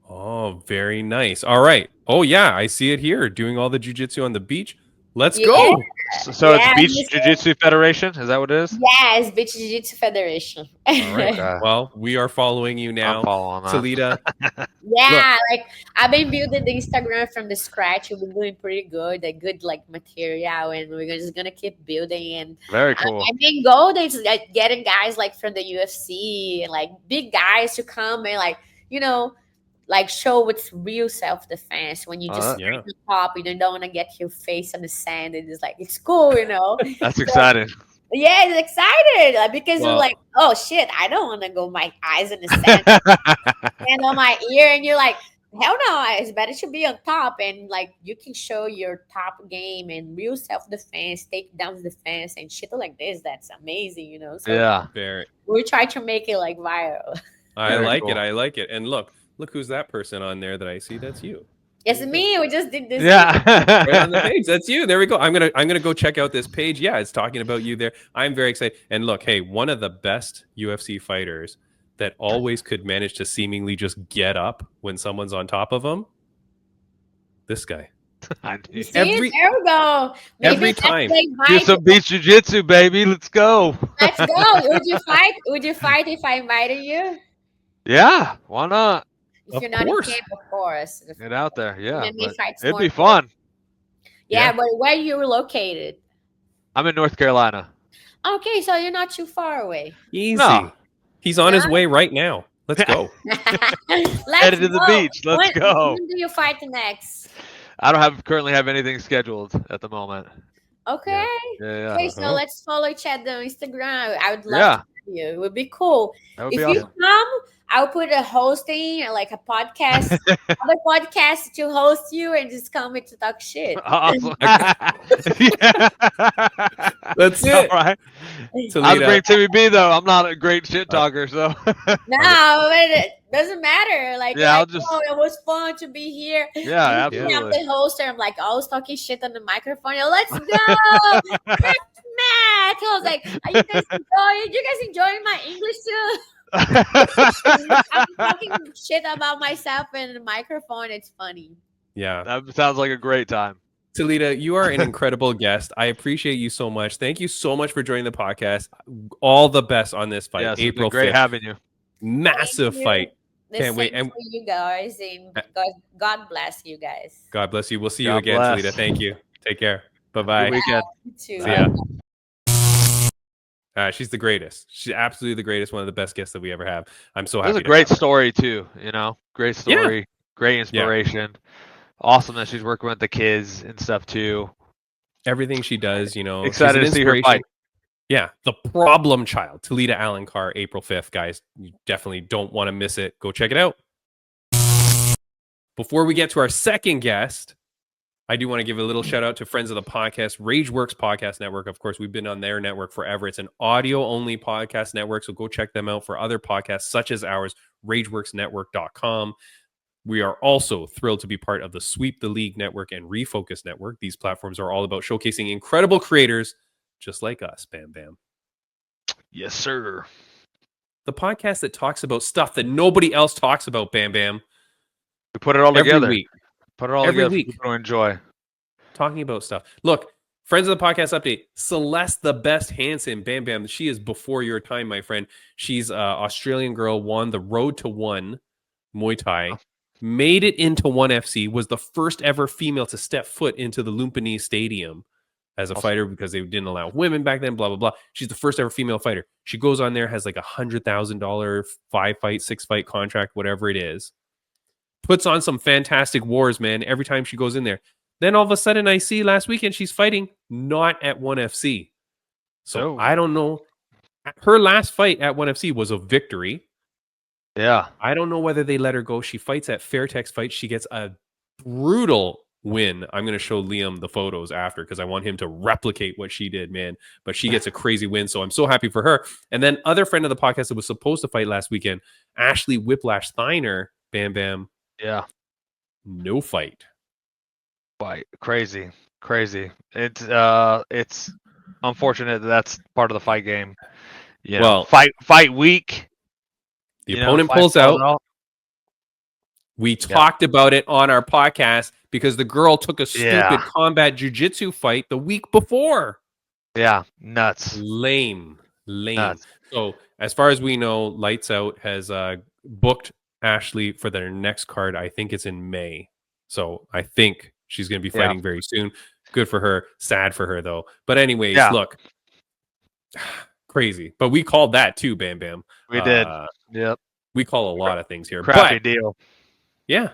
[SPEAKER 1] Oh, very nice. All right. Oh, yeah, I see it here. Doing all the jiu-jitsu on the beach. Let's
[SPEAKER 4] Yeah.
[SPEAKER 1] go.
[SPEAKER 2] So
[SPEAKER 4] Yeah,
[SPEAKER 2] it's Beach Jiu-Jitsu Federation? Is that what it is?
[SPEAKER 4] Yeah, it's Beach Jiu-Jitsu Federation.
[SPEAKER 1] All right.
[SPEAKER 2] Okay.
[SPEAKER 1] Well, we are following you now.
[SPEAKER 2] I'm following that.
[SPEAKER 1] Talita.
[SPEAKER 4] Yeah, like I've been building the Instagram from the scratch. We've been doing pretty good, a good like material, and we're just gonna keep building. And
[SPEAKER 2] Very cool.
[SPEAKER 4] my main goal is like getting guys like from the UFC, like big guys to come and like like show what's real self-defense when you just
[SPEAKER 1] yeah.
[SPEAKER 4] stand on top, you don't want to get your face on the sand. And it's like it's cool,
[SPEAKER 2] That's exciting.
[SPEAKER 4] Yeah, it's excited because
[SPEAKER 1] Well-
[SPEAKER 4] it's like, oh shit, I don't want to go my eyes in the sand and on my ear, and you're like, hell no, it's better to be on top, and like you can show your top game and real self-defense, take down defense and shit like this. That's amazing, So
[SPEAKER 2] Yeah.
[SPEAKER 1] Very.
[SPEAKER 4] we try to make it like viral.
[SPEAKER 1] I
[SPEAKER 2] Very
[SPEAKER 1] like
[SPEAKER 2] cool.
[SPEAKER 1] it. I like it. And look who's that person on there that I see. That's you.
[SPEAKER 4] It's me. We just did this.
[SPEAKER 2] Yeah.
[SPEAKER 1] Right on the page. That's you. There we go. I'm gonna go check out this page. Yeah, it's talking about you there. I'm very excited. And look, hey, one of the best UFC fighters that always could manage to seemingly just get up when someone's on top of him. This guy.
[SPEAKER 4] See,
[SPEAKER 1] Every-
[SPEAKER 4] there we go.
[SPEAKER 1] every time.
[SPEAKER 2] Do some beach jiu-jitsu, baby. Let's go.
[SPEAKER 4] Let's go. Would you fight? Would you fight if I invited you?
[SPEAKER 2] Yeah. Why not?
[SPEAKER 4] If
[SPEAKER 1] Of
[SPEAKER 4] you're not
[SPEAKER 1] course.
[SPEAKER 4] in camp, of course.
[SPEAKER 2] Get out there. Yeah.
[SPEAKER 4] MMA
[SPEAKER 2] but
[SPEAKER 4] fights
[SPEAKER 2] it'd
[SPEAKER 4] more
[SPEAKER 2] be fun.
[SPEAKER 4] Yeah,
[SPEAKER 1] Yeah.
[SPEAKER 4] but where you located?
[SPEAKER 2] I'm in North Carolina.
[SPEAKER 4] Okay, so you're not too far away.
[SPEAKER 1] Easy.
[SPEAKER 2] No.
[SPEAKER 1] He's on his
[SPEAKER 4] Yeah.
[SPEAKER 1] way right now. Let's go.
[SPEAKER 4] Let's
[SPEAKER 2] Headed to the
[SPEAKER 4] go.
[SPEAKER 2] beach. Let's go.
[SPEAKER 4] When do you fight next?
[SPEAKER 2] I don't currently have anything scheduled at the moment.
[SPEAKER 4] Okay.
[SPEAKER 2] Yeah.
[SPEAKER 4] Okay, so
[SPEAKER 1] Uh-huh.
[SPEAKER 4] let's follow each other on Instagram. I would love
[SPEAKER 2] Yeah.
[SPEAKER 4] to have you. It would be cool.
[SPEAKER 2] That would
[SPEAKER 4] If
[SPEAKER 2] be
[SPEAKER 4] you
[SPEAKER 2] awesome.
[SPEAKER 4] come, I'll put a hosting, like a podcast, other podcast to host you and just come in to talk shit.
[SPEAKER 2] Awesome. Yeah.
[SPEAKER 1] That's
[SPEAKER 2] All
[SPEAKER 1] it.
[SPEAKER 2] right.
[SPEAKER 1] Talita.
[SPEAKER 2] I'll bring Timmy B though. I'm not a great shit talker, so
[SPEAKER 4] No, but it doesn't matter. Like,
[SPEAKER 2] Yeah, I'll
[SPEAKER 4] like,
[SPEAKER 2] just-
[SPEAKER 4] oh, it was fun to be here.
[SPEAKER 2] yeah,
[SPEAKER 4] I'm
[SPEAKER 2] absolutely.
[SPEAKER 4] the hoster. I'm like always talking shit on the microphone. Yo, let's go. Matt. I was like, are you guys enjoying my English too? I'm talking shit about myself in the microphone. It's funny.
[SPEAKER 1] Yeah.
[SPEAKER 2] That sounds like a great time.
[SPEAKER 1] Talita, you are an incredible guest. I appreciate you so much. Thank you so much for joining the podcast. All the best on this fight.
[SPEAKER 2] Yes, it's been
[SPEAKER 1] April
[SPEAKER 2] great
[SPEAKER 1] 5th.
[SPEAKER 2] having you.
[SPEAKER 1] Massive
[SPEAKER 4] Thank you.
[SPEAKER 1] fight.
[SPEAKER 4] The
[SPEAKER 1] Can't wait.
[SPEAKER 4] same
[SPEAKER 1] And-
[SPEAKER 4] for you guys, and God bless you guys.
[SPEAKER 1] God bless you. We'll see you
[SPEAKER 2] God
[SPEAKER 1] again,
[SPEAKER 2] bless.
[SPEAKER 1] Talita. Thank you. Take care.
[SPEAKER 2] Good
[SPEAKER 1] Bye-bye.
[SPEAKER 2] weekend.
[SPEAKER 4] You too.
[SPEAKER 1] See ya. She's the greatest. She's absolutely the greatest. One of the best guests that we ever have. I'm so
[SPEAKER 2] It
[SPEAKER 1] happy.
[SPEAKER 2] was a
[SPEAKER 1] to
[SPEAKER 2] great
[SPEAKER 1] have her.
[SPEAKER 2] story too. Great story, great
[SPEAKER 1] Yeah.
[SPEAKER 2] inspiration. awesome that she's working with the kids and stuff too.
[SPEAKER 1] Everything she does,
[SPEAKER 2] Excited
[SPEAKER 1] she's
[SPEAKER 2] to
[SPEAKER 1] an
[SPEAKER 2] see her fight.
[SPEAKER 1] Yeah, the problem child, Talita Alencar, April 5th, guys. You definitely don't want to miss it. Go check it out. Before we get to our second guest, I do want to give a little shout out to friends of the podcast, Rageworks Podcast Network. Of course, we've been on their network forever. It's an audio-only podcast network, so go check them out for other podcasts such as ours, rageworksnetwork.com. We are also thrilled to be part of the Sweep the League Network and Refocus Network. These platforms are all about showcasing incredible creators just like us, Bam Bam.
[SPEAKER 2] Yes, sir.
[SPEAKER 1] The podcast that talks about stuff that nobody else talks about, Bam Bam.
[SPEAKER 2] We put it all
[SPEAKER 1] every
[SPEAKER 2] together.
[SPEAKER 1] Week.
[SPEAKER 2] Put it all
[SPEAKER 1] every
[SPEAKER 2] together
[SPEAKER 1] week.
[SPEAKER 2] for people to enjoy.
[SPEAKER 1] Talking about stuff. Look, friends of the podcast update, Celeste the Best Hansen, Bam Bam. She is before your time, my friend. She's an Australian girl, won the Road to One Muay Thai, made it into ONE FC, was the first ever female to step foot into the Lumpini Stadium as a fighter because they didn't allow women back then, blah, blah, blah. She's the first ever female fighter. She goes on there, has like $100,000 5-fight, 6-fight contract, whatever it is. Puts on some fantastic wars, man, every time she goes in there. Then all of a sudden I see last weekend she's fighting not at ONE FC. So I don't know. Her last fight at ONE FC was a victory.
[SPEAKER 2] Yeah.
[SPEAKER 1] I don't know whether they let her go. She fights at Fairtex Fight. She gets a brutal win. I'm going to show Liam the photos after because I want him to replicate what she did, man. But she gets a crazy win. So I'm so happy for her. And then other friend of the podcast that was supposed to fight last weekend, Ashley Whiplash Steiner, Bam Bam.
[SPEAKER 2] Yeah.
[SPEAKER 1] No fight.
[SPEAKER 2] Crazy. It's unfortunate that's part of the fight game. Yeah. Well, fight week.
[SPEAKER 1] The opponent pulls out. We talked about it on our podcast because the girl took a stupid combat jiu-jitsu fight the week before.
[SPEAKER 2] Yeah, nuts.
[SPEAKER 1] Lame.
[SPEAKER 2] Nuts.
[SPEAKER 1] So as far as we know, Lights Out has booked Ashley for their next card. I think it's in May. So I think she's going to be fighting very soon. Good for her. Sad for her, though. But anyways, look. Crazy. But we called that too, Bam Bam.
[SPEAKER 2] We did. Yep.
[SPEAKER 1] We call a lot of things here.
[SPEAKER 2] Crappy deal.
[SPEAKER 1] Yeah.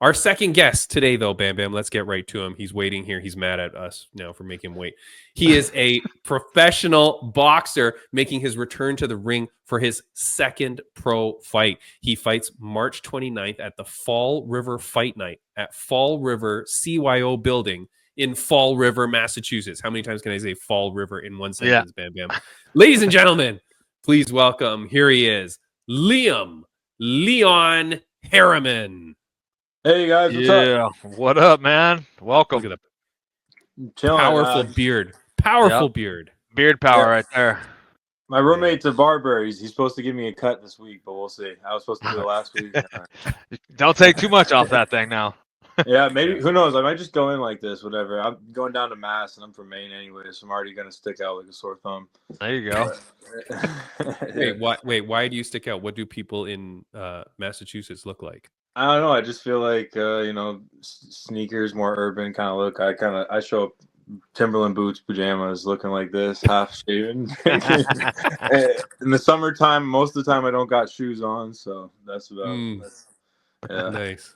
[SPEAKER 1] Our second guest today, though, Bam Bam, let's get right to him. He's waiting here. He's mad at us now for making him wait. He is a professional boxer making his return to the ring for his second pro fight. He fights March 29th at the Fall River Fight Night at Fall River CYO building in Fall River, Massachusetts. How many times can I say Fall River in one sentence, Bam Bam? Ladies and gentlemen, please welcome, here he is, Leon Harriman.
[SPEAKER 5] Hey guys, what's up?
[SPEAKER 2] What up, man? Welcome.
[SPEAKER 1] Look at the powerful beard. Powerful beard.
[SPEAKER 2] Beard power right there.
[SPEAKER 5] My roommate's a barber. He's supposed to give me a cut this week, but we'll see. I was supposed to do it last week.
[SPEAKER 2] Don't take too much off that thing now.
[SPEAKER 5] Yeah, maybe. Who knows? I might just go in like this, whatever. I'm going down to Mass, and I'm from Maine anyway, so I'm already going to stick out like a sore thumb.
[SPEAKER 2] There you go.
[SPEAKER 1] Wait, why do you stick out? What do people in Massachusetts look like?
[SPEAKER 5] I don't know. I just feel like sneakers, more urban kind of look. I show up Timberland boots, pajamas, looking like this, half shaven. In the summertime, most of the time I don't got shoes on, so that's about.
[SPEAKER 1] Nice.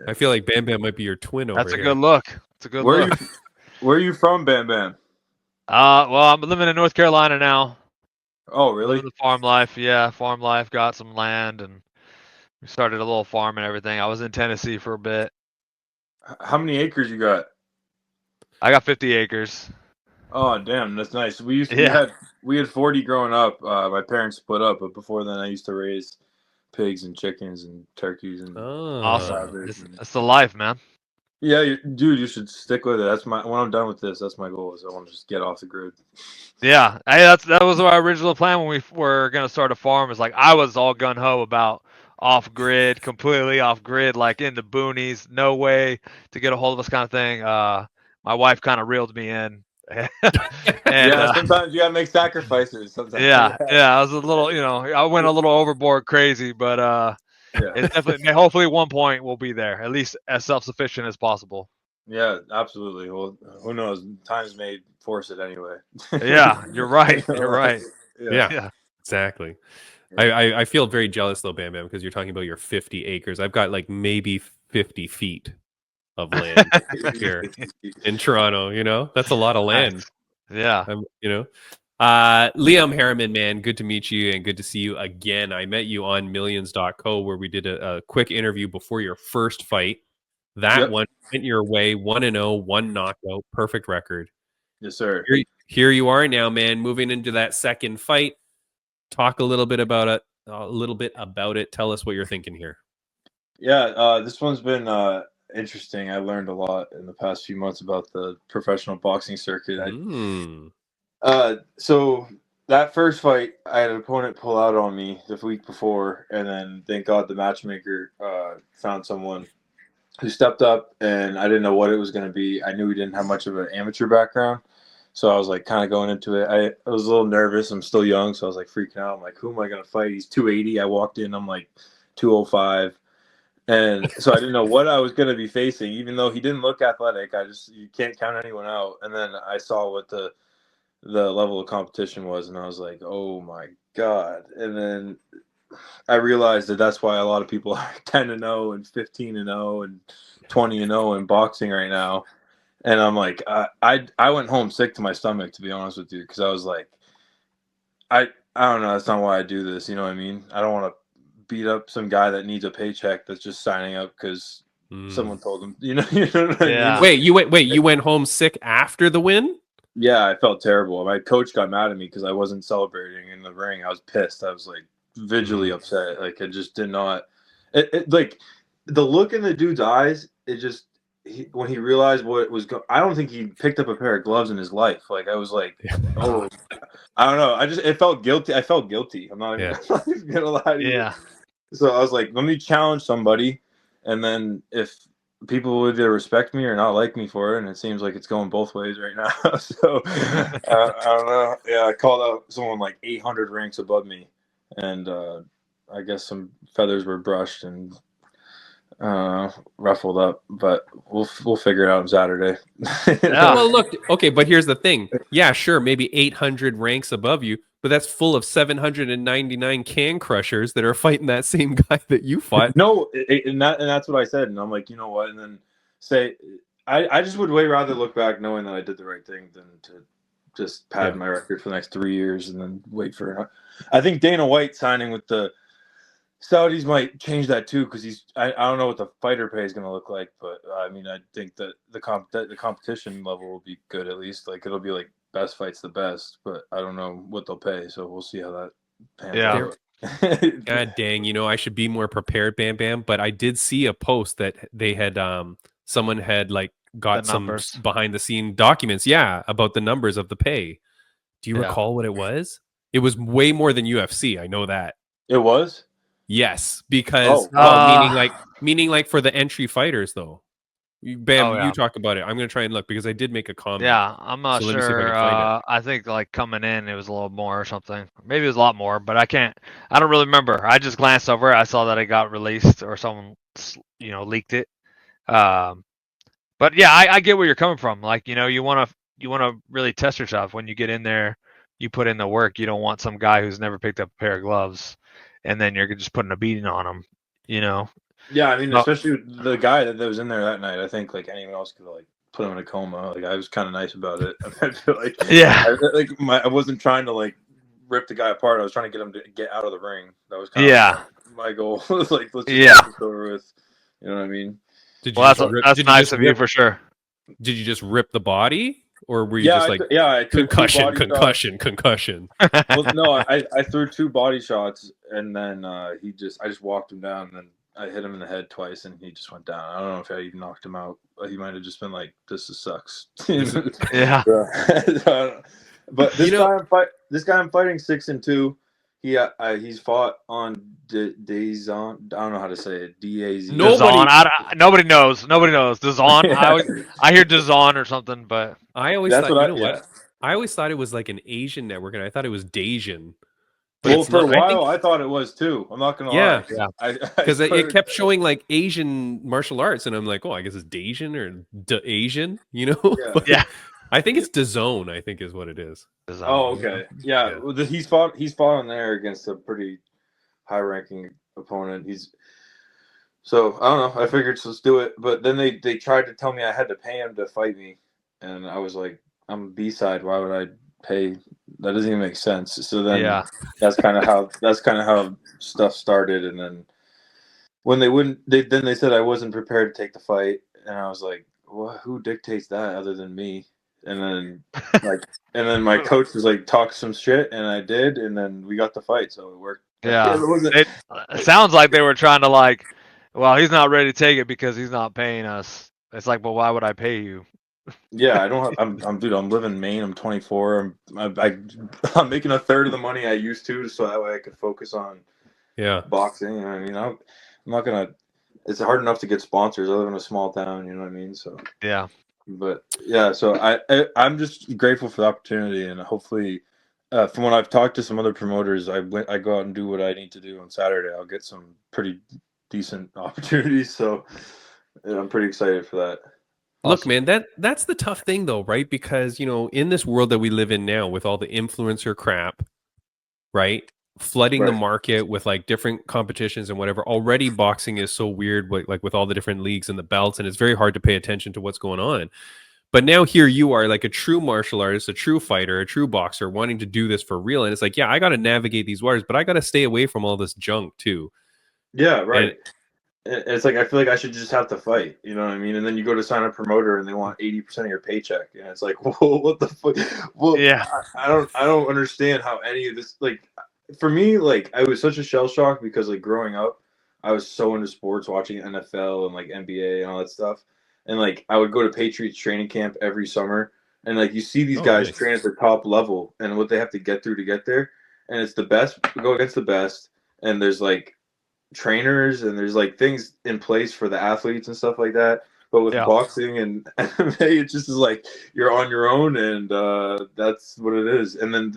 [SPEAKER 1] I feel like Bam Bam might be your twin over here.
[SPEAKER 2] That's a good look. It's a good look.
[SPEAKER 5] Where are you from, Bam Bam?
[SPEAKER 2] Well, I'm living in North Carolina now.
[SPEAKER 5] Oh, really?
[SPEAKER 2] Living the farm life. Yeah, farm life. Got some land and we started a little farm and everything. I was in Tennessee for a bit.
[SPEAKER 5] How many acres you got?
[SPEAKER 2] I got 50 acres.
[SPEAKER 5] Oh, damn, that's nice. We had 40 growing up. My parents split up, but before then I used to raise pigs and chickens and turkeys and
[SPEAKER 2] awesome. It's the life, man.
[SPEAKER 5] Yeah, dude, you should stick with it. When I'm done with this, that's my goal. Is I want to just get off the grid.
[SPEAKER 2] Yeah, that was our original plan when we were gonna start a farm. Is like I was all gun ho about off grid, completely off grid, like in the boonies, no way to get a hold of us, kind of thing. My wife kind of reeled me in. And,
[SPEAKER 5] sometimes you gotta make sacrifices. Sometimes.
[SPEAKER 2] Yeah, I was a little, I went a little overboard crazy, but it's definitely, hopefully at one point we'll be there, at least as self-sufficient as possible.
[SPEAKER 5] Yeah, absolutely. Well, who knows? Times may force it anyway.
[SPEAKER 2] Yeah, you're right. You're right.
[SPEAKER 1] Yeah, exactly. I feel very jealous though, Bam Bam, because you're talking about your 50 acres. I've got like maybe 50 feet of land here in Toronto. You know, that's a lot of land.
[SPEAKER 2] Yeah.
[SPEAKER 1] You know, Liam Harriman, man, good to meet you and good to see you again. I met you on millions.co where we did a quick interview before your first fight. That one went your way, 1-0, 1 knockout, perfect record.
[SPEAKER 5] Yes, sir.
[SPEAKER 1] Here you are now, man, moving into that second fight. Talk a little bit about it. Tell us what you're thinking here.
[SPEAKER 5] Yeah, this one's been interesting. I learned a lot in the past few months about the professional boxing circuit. So that first fight, I had an opponent pull out on me the week before, and then thank God the matchmaker found someone who stepped up, and I didn't know what it was going to be. I knew he didn't have much of an amateur background, so I was like kind of going into it. I was a little nervous. I'm still young, so I was like freaking out. I'm like, who am I going to fight? He's 280. I walked in, I'm like 205. And so I didn't know what I was going to be facing, even though he didn't look athletic. You can't count anyone out. And then I saw what the level of competition was, and I was like, oh my God. And then I realized that's why a lot of people are 10-0 and 15-0 and 20-0 in boxing right now. And I'm like, I went home sick to my stomach, to be honest with you, because I was like, I don't know. That's not why I do this. You know what I mean? I don't want to beat up some guy that needs a paycheck that's just signing up because someone told him. You know what I mean?
[SPEAKER 1] Wait, you went home sick after the win?
[SPEAKER 5] Yeah, I felt terrible. My coach got mad at me because I wasn't celebrating in the ring. I was pissed. I was like visually upset. Like, I just did not. Like the look in the dude's eyes. It just when he realized what was going. I don't think he picked up a pair of gloves in his life. Like, I was like, oh, I don't know. It felt guilty. I felt guilty. I'm not even gonna lie to you.
[SPEAKER 2] Yeah.
[SPEAKER 5] So I was like, let me challenge somebody, and then if people would either respect me or not like me for it, and it seems like it's going both ways right now. So I don't know. Yeah, I called out someone like 800 ranks above me, and I guess some feathers were brushed and ruffled up, but we'll figure it out on Saturday.
[SPEAKER 1] Well, look, okay, but here's the thing. Yeah, sure, maybe 800 ranks above you, but that's full of 799 can crushers that are fighting that same guy that you fought.
[SPEAKER 5] No, and that's what I said, and I'm like, you know what? And then I just would way rather look back knowing that I did the right thing than to just pad my record for the next 3 years and then wait for it. I think Dana White signing with the Saudis might change that too, because I don't know what the fighter pay is going to look like, but I mean, I think that the competition level will be good, at least. Like, it'll be like best fights the best, but I don't know what they'll pay, so we'll see how that pans out.
[SPEAKER 1] God dang, I should be more prepared, Bam Bam, but I did see a post that they had someone had like got some behind the scene documents about the numbers of the pay. Do you recall what it was? It was way more than UFC. I know that.
[SPEAKER 5] It was?
[SPEAKER 1] Yes, because meaning like for the entry fighters though. Bam, you talk about it. I'm gonna try and look because I did make a comment.
[SPEAKER 2] Yeah, I'm not sure. I think like coming in, it was a little more or something. Maybe it was a lot more, but I don't really remember. I just glanced over it. I saw that it got released or someone leaked it. But yeah, I get where you're coming from. Like, you want to really test yourself when you get in there. You put in the work. You don't want some guy who's never picked up a pair of gloves, and then you're just putting a beating on him.
[SPEAKER 5] Yeah, I mean, especially the guy that was in there that night. I think like anyone else could like put him in a coma. Like, I was kind of nice about it. I feel like I wasn't trying to like rip the guy apart. I was trying to get him to get out of the ring. That was kind of my goal. Was like, let's just get this over with. You know what I mean?
[SPEAKER 2] That's nice of you for sure.
[SPEAKER 1] Did you just rip the body? Or were you just like,
[SPEAKER 5] I
[SPEAKER 1] concussion?
[SPEAKER 5] Well, no, I threw 2 body shots, and then I just walked him down, and then I hit him in the head twice, and he just went down. I don't know if I even knocked him out. He might have just been like, "This sucks."
[SPEAKER 2] Yeah.
[SPEAKER 5] But this guy I'm fighting 6-2. He's fought on Dazon. I don't know how to say it. DAZ.
[SPEAKER 2] Nobody knows. Dazon. I hear Dazon or something, but
[SPEAKER 1] I always thought. I always thought it was like an Asian network, and I thought it was Dasian.
[SPEAKER 5] Well, for a while, I thought it was too. I'm not gonna lie.
[SPEAKER 1] Yeah, because it kept showing like Asian martial arts, and I'm like, oh, I guess it's Dasian or Asian,
[SPEAKER 5] Yeah.
[SPEAKER 1] I think it's DAZN, I think is what it is.
[SPEAKER 5] DAZN. Oh, okay. Yeah. Well, he's fought on there against a pretty high-ranking opponent. So I don't know. I figured let's do it, but then they tried to tell me I had to pay him to fight me, and I was like, I'm a B-side. Why would I pay? That doesn't even make sense. So then
[SPEAKER 2] Yeah.
[SPEAKER 5] that's kind of how stuff started, and then when they wouldn't, then they said I wasn't prepared to take the fight, and I was like, well, who dictates that other than me? And then my coach was like, talk some shit, and I did, and then we got the fight, so it worked.
[SPEAKER 2] Yeah.
[SPEAKER 5] It
[SPEAKER 2] It sounds like they were trying to like, well, he's not ready to take it because he's not paying us. It's like, well, why would I pay you?
[SPEAKER 5] Yeah, I don't have. I'm living in Maine. I'm 24. I'm making a third of the money I used to, so that way I could focus on boxing. I mean, I'm not gonna. It's hard enough to get sponsors. I live in a small town. You know what I mean? So
[SPEAKER 2] Yeah.
[SPEAKER 5] but yeah, so I'm just grateful for the opportunity, and hopefully, from when I've talked to some other promoters, I go out and do what I need to do on Saturday. I'll get some pretty decent opportunities. So yeah, I'm pretty excited for that.
[SPEAKER 1] Look, man, that's the tough thing though, right? Because, in this world that we live in now with all the influencer crap, right? Flooding the
[SPEAKER 5] Right.
[SPEAKER 1] market with like different competitions and whatever. Already boxing is so weird, like with all the different leagues and the belts, and it's very hard to pay attention to what's going on. But now here you are, like a true martial artist, a true fighter, a true boxer, wanting to do this for real. And it's like, yeah, I got to navigate these waters, but I got to stay away from all this junk too.
[SPEAKER 5] Yeah, right.
[SPEAKER 1] And
[SPEAKER 5] It's like I feel like I should just have to fight, you know what I mean? And then you go to sign a promoter and they want 80% of your paycheck, and it's like, whoa, what the fuck? Well,
[SPEAKER 2] Yeah.
[SPEAKER 5] I don't understand how any of this, like, for me, like, I was such a shell shock because like growing up, I was so into sports, watching NFL and like NBA and all that stuff, and like I would go to Patriots training camp every summer, and like you see these guys
[SPEAKER 1] nice.
[SPEAKER 5] train at the top level and what they have to get through to get there, and it's the best go against the best, and there's like trainers and there's like things in place for the athletes and stuff like that. But with boxing and MMA, it just is like you're on your own, and that's what it is. And then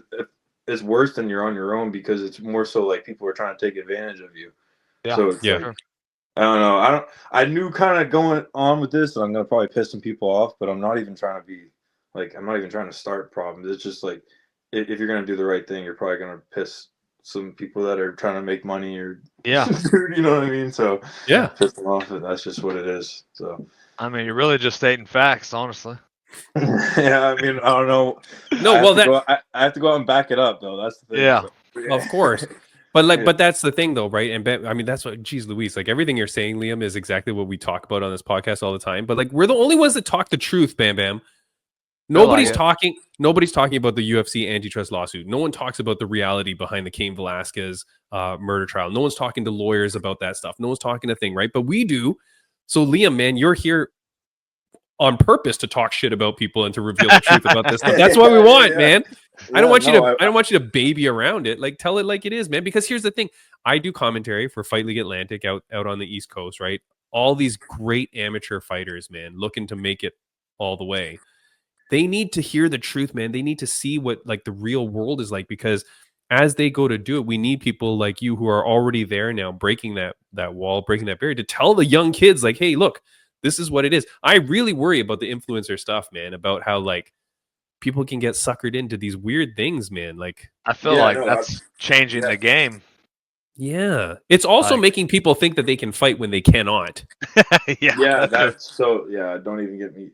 [SPEAKER 5] it's worse than you're on your own because it's more so like people are trying to take advantage of you.
[SPEAKER 2] Yeah.
[SPEAKER 5] So it's like, I don't know. I knew kind of going on with this, and I'm gonna probably piss some people off, but I'm not even trying to be like, I'm not even trying to start problems. It's just like if you're gonna do the right thing, you're probably gonna piss some people that are trying to make money or you know what I mean? So piss them off. That's just what it is. So
[SPEAKER 2] I mean, you're really just stating facts, honestly.
[SPEAKER 5] yeah, I mean, I don't know.
[SPEAKER 1] No,
[SPEAKER 5] I have to go out and back it up though. That's the thing.
[SPEAKER 2] Yeah.
[SPEAKER 5] So,
[SPEAKER 1] of course. But like, but that's the thing though, right? And I mean, that's what, geez, Luis, like everything you're saying, Liam, is exactly what we talk about on this podcast all the time. But like, we're the only ones that talk the truth, Bam Bam. Nobody's talking about the UFC antitrust lawsuit. No one talks about the reality behind the Cain Velasquez murder trial. No one's talking to lawyers about that stuff. No one's talking to thing, right? But we do. So Liam, man, you're here on purpose to talk shit about people and to reveal the truth about this stuff. That's what we want, man. I don't want you to baby around it. Like, tell it like it is, man. Because here's the thing. I do commentary for Fight League Atlantic out on the East Coast, right? All these great amateur fighters, man, looking to make it all the way. They need to hear the truth, man. They need to see what like the real world is like, because as they go to do it, we need people like you who are already there now, breaking that wall, breaking that barrier, to tell the young kids like, hey, look, this is what it is. I really worry about the influencer stuff, man, about how like people can get suckered into these weird things, man. Like,
[SPEAKER 2] I feel that's changing the game.
[SPEAKER 1] Yeah. It's also making people think that they can fight when they cannot.
[SPEAKER 5] Yeah, that's so, don't even get me.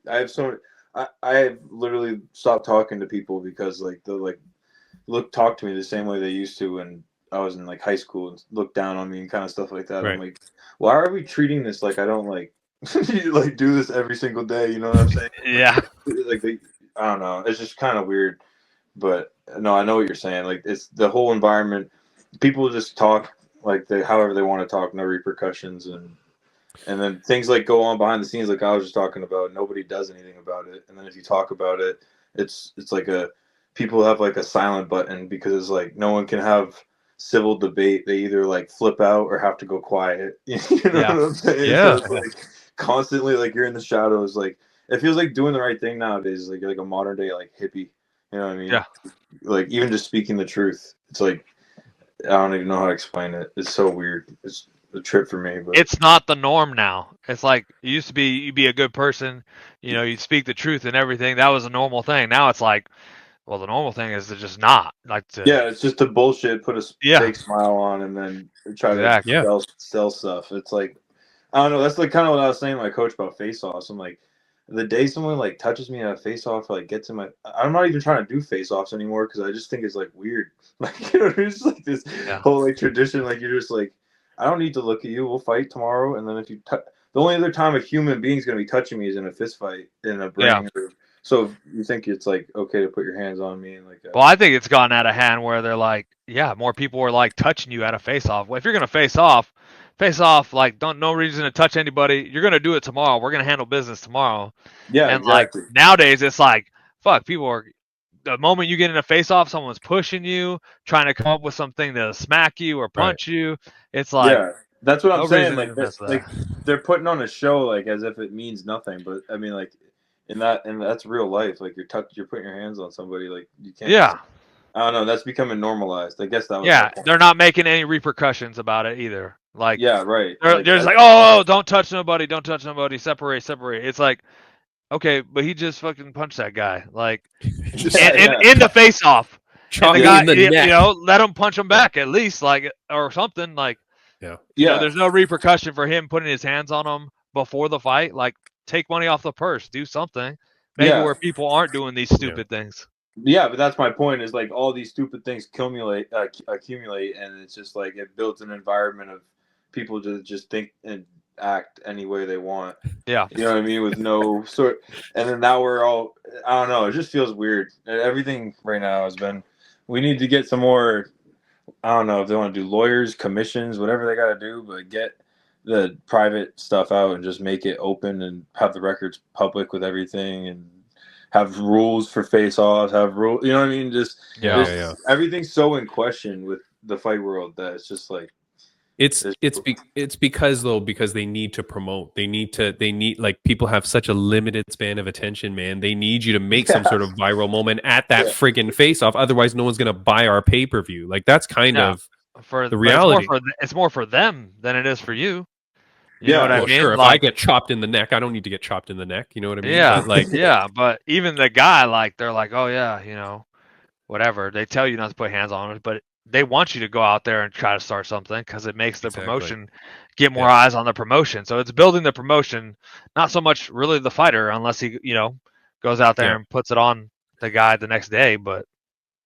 [SPEAKER 5] I've literally stopped talking to people because like they'll like talk to me the same way they used to when I was in like high school and look down on me and kind of stuff like that. Right. I'm like, why are we treating this like I don't like like do this every single day? You know what I'm saying?
[SPEAKER 2] Yeah.
[SPEAKER 5] Like I don't know. It's just kind of weird, but no, I know what you're saying. Like it's the whole environment. People just talk like however they want to talk, no repercussions, and then things like go on behind the scenes, like I was just talking about. Nobody does anything about it, and then if you talk about it, it's like people have like a silent button because it's like no one can have civil debate. They either like flip out or have to go quiet. You know what I'm saying?
[SPEAKER 1] Yeah.
[SPEAKER 5] So it's like constantly like you're in the shadows. Like it feels like doing the right thing nowadays. Like a modern day like hippie. You know what I mean?
[SPEAKER 2] Yeah.
[SPEAKER 5] Like even just speaking the truth. It's like I don't even know how to explain it. It's so weird. It's a trip for me, but
[SPEAKER 2] it's not the norm now. It's like it used to be. You'd be a good person, you'd speak the truth and everything. That was a normal thing. Now it's like, well, the normal thing is to just not like to.
[SPEAKER 5] Yeah, it's just to bullshit, put a fake smile on, and then try to sell stuff. It's like, I don't know. That's like kind of what I was saying to my coach about face-offs. I'm like, the day someone like touches me at a face-off, like gets in my, I'm not even trying to do face-offs anymore because I just think it's like weird. Like, you know, there's like this whole like tradition. Like you're just like, I don't need to look at you. We'll fight tomorrow, and then if you, the only other time a human being is going to be touching me is in a fist fight in a ring.
[SPEAKER 2] Yeah.
[SPEAKER 5] So if you think it's like okay to put your hands on me and like.
[SPEAKER 2] Well, I think it's gotten out of hand where they're like, yeah, more people are like touching you at a face-off. Well, if you're gonna face off, like no reason to touch anybody. You're gonna do it tomorrow. We're gonna handle business tomorrow.
[SPEAKER 5] Yeah,
[SPEAKER 2] And
[SPEAKER 5] exactly.
[SPEAKER 2] like nowadays, it's like, fuck, people are. The moment you get in a face-off, someone's pushing you, trying to come up with something to smack you or punch you. It's like,
[SPEAKER 5] yeah, that's what I'm
[SPEAKER 2] no
[SPEAKER 5] saying.
[SPEAKER 2] reason
[SPEAKER 5] Like,
[SPEAKER 2] to mess with
[SPEAKER 5] like
[SPEAKER 2] that.
[SPEAKER 5] they're putting on a show like as if it means nothing. But I mean, like and that's real life. Like you're putting your hands on somebody. Like you can't.
[SPEAKER 2] Yeah,
[SPEAKER 5] I don't know. That's becoming normalized. I guess that was. My
[SPEAKER 2] yeah,
[SPEAKER 5] point.
[SPEAKER 2] they're not making any repercussions about it either. Like,
[SPEAKER 5] Yeah, right.
[SPEAKER 2] they're just like, oh, don't touch nobody, separate. It's like, okay, but he just fucking punched that guy, like, in the face off. And the guy,
[SPEAKER 1] in the neck.
[SPEAKER 2] you know, let him punch him back at least, like, or something, like,
[SPEAKER 1] Yeah.
[SPEAKER 2] you know, there's no repercussion for him putting his hands on him before the fight. Like, take money off the purse, do something, maybe where people aren't doing these stupid things.
[SPEAKER 5] Yeah, but that's my point. Is like all these stupid things accumulate, and it's just like it builds an environment of people to just think and act any way they want.
[SPEAKER 2] Yeah,
[SPEAKER 5] you know what I mean, with no sort. And then now we're all, I don't know. It just feels weird. Everything right now has been. We need to get some more. I don't know if they want to do lawyers, commissions, whatever they got to do, but get the private stuff out and just make it open and have the records public with everything and have rules for face-offs, have rules, you know what I mean? Just everything's so in question with the fight world that it's just like
[SPEAKER 1] it's because they need to promote. They need like people have such a limited span of attention, man. They need you to make some sort of viral moment at that friggin' face-off. Otherwise, no one's gonna buy our pay-per-view. Like that's kind of the reality.
[SPEAKER 2] It's more for them than it is for you. You know what I mean?
[SPEAKER 1] Sure. If I get chopped in the neck, I don't need to get chopped in the neck. You know what I mean?
[SPEAKER 2] Yeah,
[SPEAKER 1] but like,
[SPEAKER 2] yeah. But even the guy, like, they're like, oh yeah, you know, whatever. They tell you not to put hands on it, but they want you to go out there and try to start something because it makes the promotion get more eyes on the promotion. So it's building the promotion, not so much really the fighter, unless he, you know, goes out there and puts it on the guy the next day. But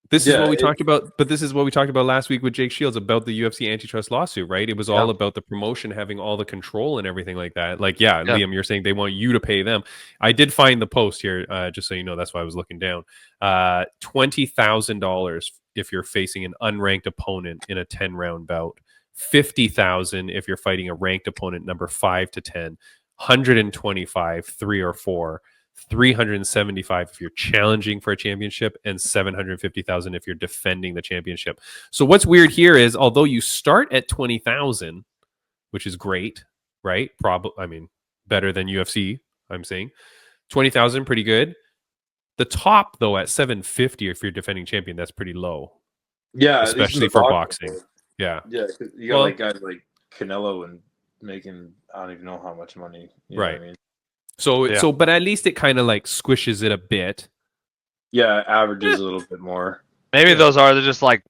[SPEAKER 1] this is what we talked about. But this is what we talked about last week with Jake Shields about the UFC antitrust lawsuit, right? It was all about the promotion having all the control and everything like that. Like, Liam, you're saying they want you to pay them. I did find the post here, just so you know. That's why I was looking down. $20,000 if you're facing an unranked opponent in a 10-round bout. $50,000 if you're fighting a ranked opponent number 5 to 10. $125, 3 or 4. $375 if you're challenging for a championship, and $750,000 if you're defending the championship. So what's weird here is, although you start at $20,000, which is great, right? I mean, better than UFC. I'm saying $20,000, pretty good. The top though at $750 if you're defending champion, that's pretty low.
[SPEAKER 5] Yeah,
[SPEAKER 1] especially for boxing. Yeah,
[SPEAKER 5] cause you got like guys like Canelo and making I don't even know how much money. You know what I mean?
[SPEAKER 1] So, but at least it kind of like squishes it a bit.
[SPEAKER 5] Yeah, averages a little bit more.
[SPEAKER 2] Maybe those are just like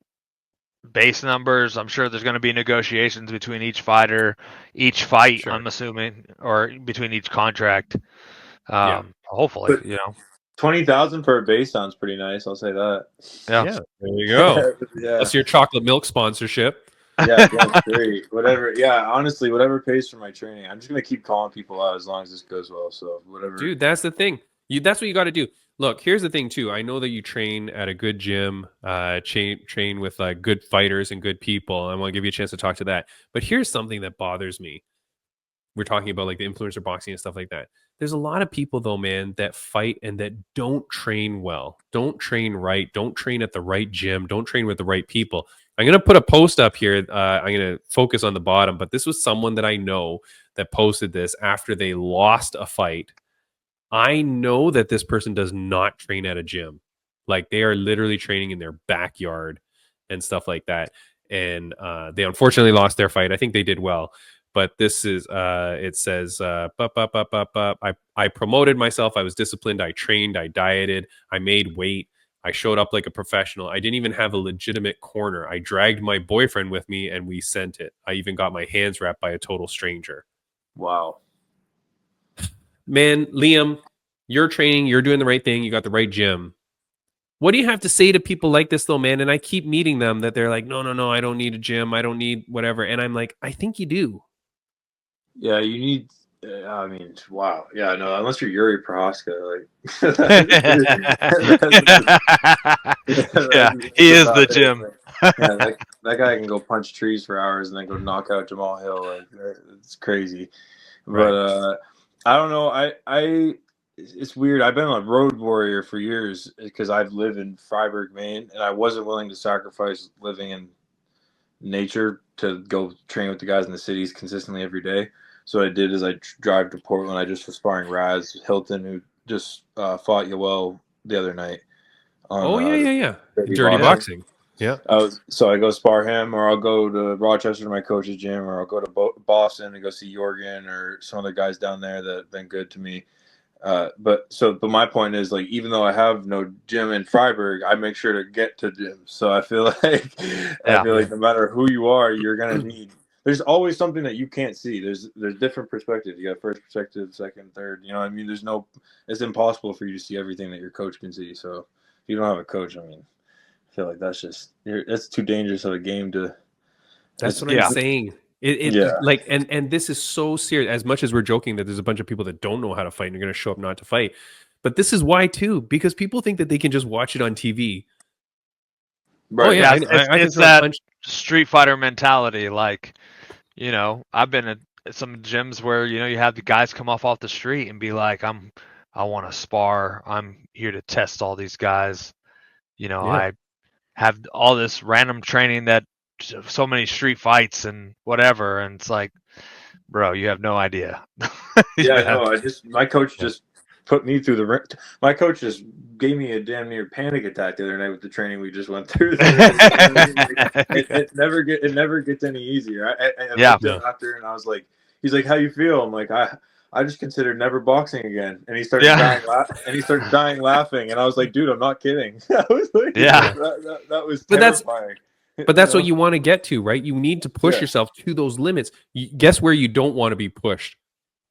[SPEAKER 2] base numbers. I'm sure there's going to be negotiations between each fighter, each fight. I'm assuming, or between each contract. Hopefully,
[SPEAKER 5] but,
[SPEAKER 2] you know,
[SPEAKER 5] 20,000 for a base sounds pretty nice. I'll say that.
[SPEAKER 2] Yeah,
[SPEAKER 1] there you go. That's your chocolate milk sponsorship.
[SPEAKER 5] Yeah, that's great. Whatever. Yeah, honestly, whatever pays for my training. I'm just gonna keep calling people out as long as this goes well. So whatever.
[SPEAKER 1] Dude, that's the thing. That's what you got to do. Look, here's the thing too. I know that you train at a good gym, train with good fighters and good people. I want to give you a chance to talk to that. But here's something that bothers me. We're talking about like the influencer boxing and stuff like that. There's a lot of people though, man, that fight and that don't train well, don't train right, don't train at the right gym, don't train with the right people. I'm going to put a post up here. I'm going to focus on the bottom, but this was someone that I know that posted this after they lost a fight. I know that this person does not train at a gym. Like they are literally training in their backyard and stuff like that. And they unfortunately lost their fight. I think they did well. But this is, it says, I promoted myself. I was disciplined. I trained. I dieted. I made weight. I showed up like a professional. I didn't even have a legitimate corner. I dragged my boyfriend with me and we sent it. I even got my hands wrapped by a total stranger.
[SPEAKER 5] Wow.
[SPEAKER 1] Man, Liam, you're training, you're doing the right thing, you got the right gym. What do you have to say to people like this, though, man? And I keep meeting them that they're like, no, I don't need a gym. I don't need whatever. And I'm like, I think you do.
[SPEAKER 5] Yeah, you need. I mean, wow. Yeah, no. Unless you're Yuri Prohaska,
[SPEAKER 2] Yeah, he is the gym.
[SPEAKER 5] Yeah, that guy can go punch trees for hours and then go knock out Jamal Hill. Like, it's crazy.
[SPEAKER 1] Right.
[SPEAKER 5] But I don't know. It's weird. I've been a road warrior for years because I've lived in Freiburg, Maine, and I wasn't willing to sacrifice living in nature to go train with the guys in the cities consistently every day. So what I did is I drive to Portland. I just was sparring Raz Hilton, who just fought Yoel the other night.
[SPEAKER 1] Yeah. Dirty boxing. Yeah.
[SPEAKER 5] So I go spar him, or I'll go to Rochester to my coach's gym, or I'll go to Boston to go see Jorgen or some other guys down there that have been good to me. But my point is, like, even though I have no gym in Freiburg, I make sure to get to gyms. So I feel like no matter who you are, you're gonna need. There's always something that you can't see. There's different perspectives. You got first perspective, second, third. You know what I mean? It's impossible for you to see everything that your coach can see. So if you don't have a coach, I mean, I feel like that's too dangerous of a game to.
[SPEAKER 1] That's what I'm saying. Like, and this is so serious. As much as we're joking that there's a bunch of people that don't know how to fight and are going to show up not to fight, but this is why too, because people think that they can just watch it on TV.
[SPEAKER 5] Right.
[SPEAKER 2] Oh yeah, it's that Street Fighter mentality. Like, you know, I've been at some gyms where, you know, you have the guys come off the street and be like, I want to spar. I'm here to test all these guys. You know, I have all this random training that so many street fights and whatever. And it's like, bro, you have no idea.
[SPEAKER 5] No, my coach just put me through the ring. My coach just gave me a damn near panic attack the other night with the training we just went through. It never gets any easier. I looked at after and I was like, he's like, how you feel? I'm like, I just considered never boxing again. And he started dying laughing. And I was like, dude, I'm not kidding. I was like, that was terrifying.
[SPEAKER 1] But that's what you want to get to, right? You need to push yourself to those limits. Guess where you don't want to be pushed?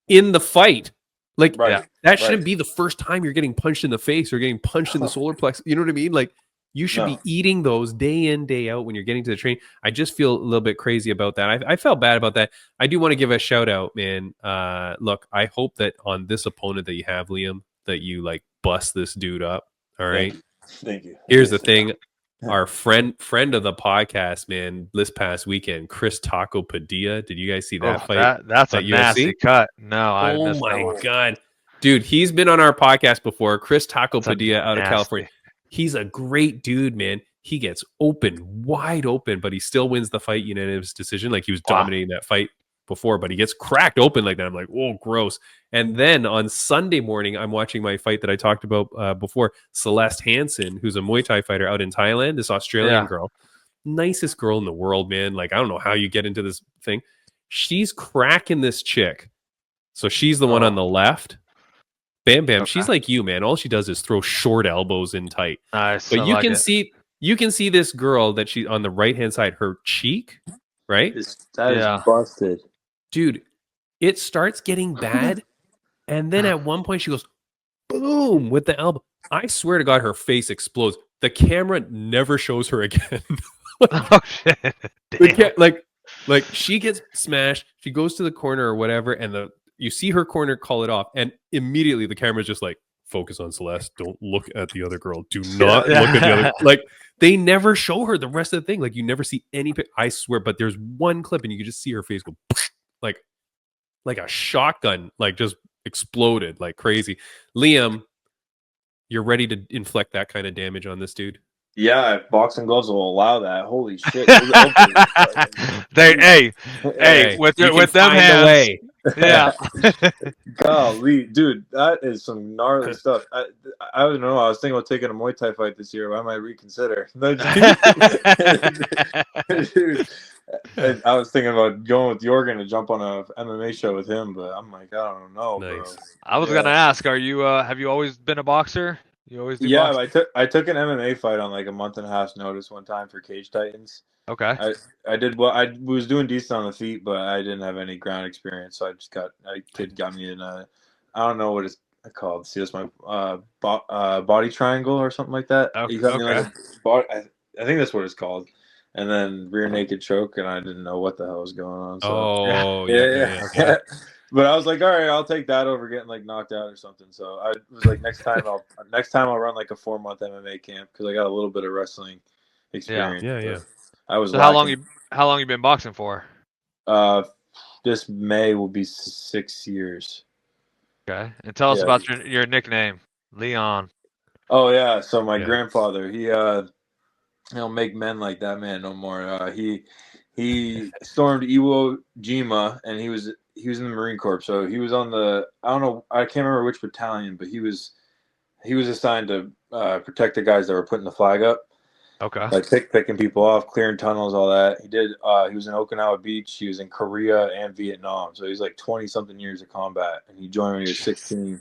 [SPEAKER 1] In the fight. Like, that shouldn't be the first time you're getting punched in the face or getting punched in the solar plexus. You know what I mean? Like, you should be eating those day in, day out when you're getting to the train. I just feel a little bit crazy about that. I felt bad about that. I do want to give a shout out, man. Look, I hope that on this opponent that you have, Liam, that you like bust this dude up. All right.
[SPEAKER 5] Thank you.
[SPEAKER 1] Here's the thing. Our friend of the podcast, man, this past weekend, Chris Taco Padilla. Did you guys see that fight?
[SPEAKER 2] That's a nasty cut. No,
[SPEAKER 1] oh my God. Dude, he's been on our podcast before. Chris Taco Padilla out of California. He's a great dude, man. He gets wide open, but he still wins the fight unanimous decision. Like, he was dominating that fight before, but he gets cracked open like that. I'm like, oh, gross. And then on Sunday morning, I'm watching my fight that I talked about before, Celeste Hansen, who's a Muay Thai fighter out in Thailand, this Australian girl. Nicest girl in the world, man. Like, I don't know how you get into this thing. She's cracking this chick. So she's the one on the left. Bam, bam. Okay. She's like you, man. All she does is throw short elbows in tight.
[SPEAKER 2] Nice.
[SPEAKER 1] But you can see this girl that she's on the right-hand side, her cheek, right?
[SPEAKER 5] That is busted.
[SPEAKER 1] Dude, it starts getting bad. And then at one point she goes, boom, with the elbow. I swear to God, her face explodes. The camera never shows her again.
[SPEAKER 2] Oh, shit.
[SPEAKER 1] Like she gets smashed. She goes to the corner or whatever, and you see her corner call it off, and immediately the camera's just like, focus on Celeste. Don't look at the other girl. Do not look at the other. Like, they never show her the rest of the thing. Like, you never see any. I swear, but there's one clip, and you can just see her face go like a shotgun, like just exploded like crazy. Liam, you're ready to inflict that kind of damage on this dude?
[SPEAKER 5] Yeah, if boxing gloves will allow that. Holy shit!
[SPEAKER 2] Hey, with them hands. Yeah.
[SPEAKER 5] Golly, dude, that is some gnarly stuff. I don't know. I was thinking about taking a Muay Thai fight this year. Why might I reconsider? Dude, I was thinking about going with Jorgen to jump on a MMA show with him, but I'm like, I don't know,
[SPEAKER 1] nice.
[SPEAKER 5] bro.
[SPEAKER 2] I was gonna ask, are you have you always been a boxer? You always do
[SPEAKER 5] Yeah,
[SPEAKER 2] boxing?
[SPEAKER 5] I took an MMA fight on like a month and a half's notice one time for Cage Titans.
[SPEAKER 2] Okay.
[SPEAKER 5] I did well. I was doing decent on the feet, but I didn't have any ground experience, so a kid got me in a, I don't know what it's called. See, that's my body triangle or something like that.
[SPEAKER 2] Okay.
[SPEAKER 5] He got me like
[SPEAKER 2] Okay.
[SPEAKER 5] a body. I think that's what it's called. And then rear naked choke, and I didn't know what the hell was going on. So
[SPEAKER 2] Yeah.
[SPEAKER 1] Oh,
[SPEAKER 5] yeah.
[SPEAKER 2] Okay.
[SPEAKER 5] But I was like, all right, I'll take that over getting like knocked out or something. So I was like, next time I'll run like a 4-month MMA camp because I got a little bit of wrestling experience.
[SPEAKER 1] yeah.
[SPEAKER 5] So I was
[SPEAKER 2] So
[SPEAKER 5] lacking.
[SPEAKER 2] how long you been boxing for?
[SPEAKER 5] Uh, this May will be 6 years.
[SPEAKER 2] Okay. And tell us
[SPEAKER 5] Yeah.
[SPEAKER 2] about your nickname, Leon.
[SPEAKER 5] Oh yeah. So my
[SPEAKER 1] Yeah.
[SPEAKER 5] grandfather, he don't make men like that man no more. He stormed Iwo Jima, and he was in the Marine Corps. So he was on the, I don't know, I can't remember which battalion, but he was assigned to protect the guys that were putting the flag up,
[SPEAKER 2] Okay.
[SPEAKER 5] like picking people off, clearing tunnels, all that. He did. He was in Okinawa Beach. He was in Korea and Vietnam. So he's like 20-something years of combat, and he joined when he was 16,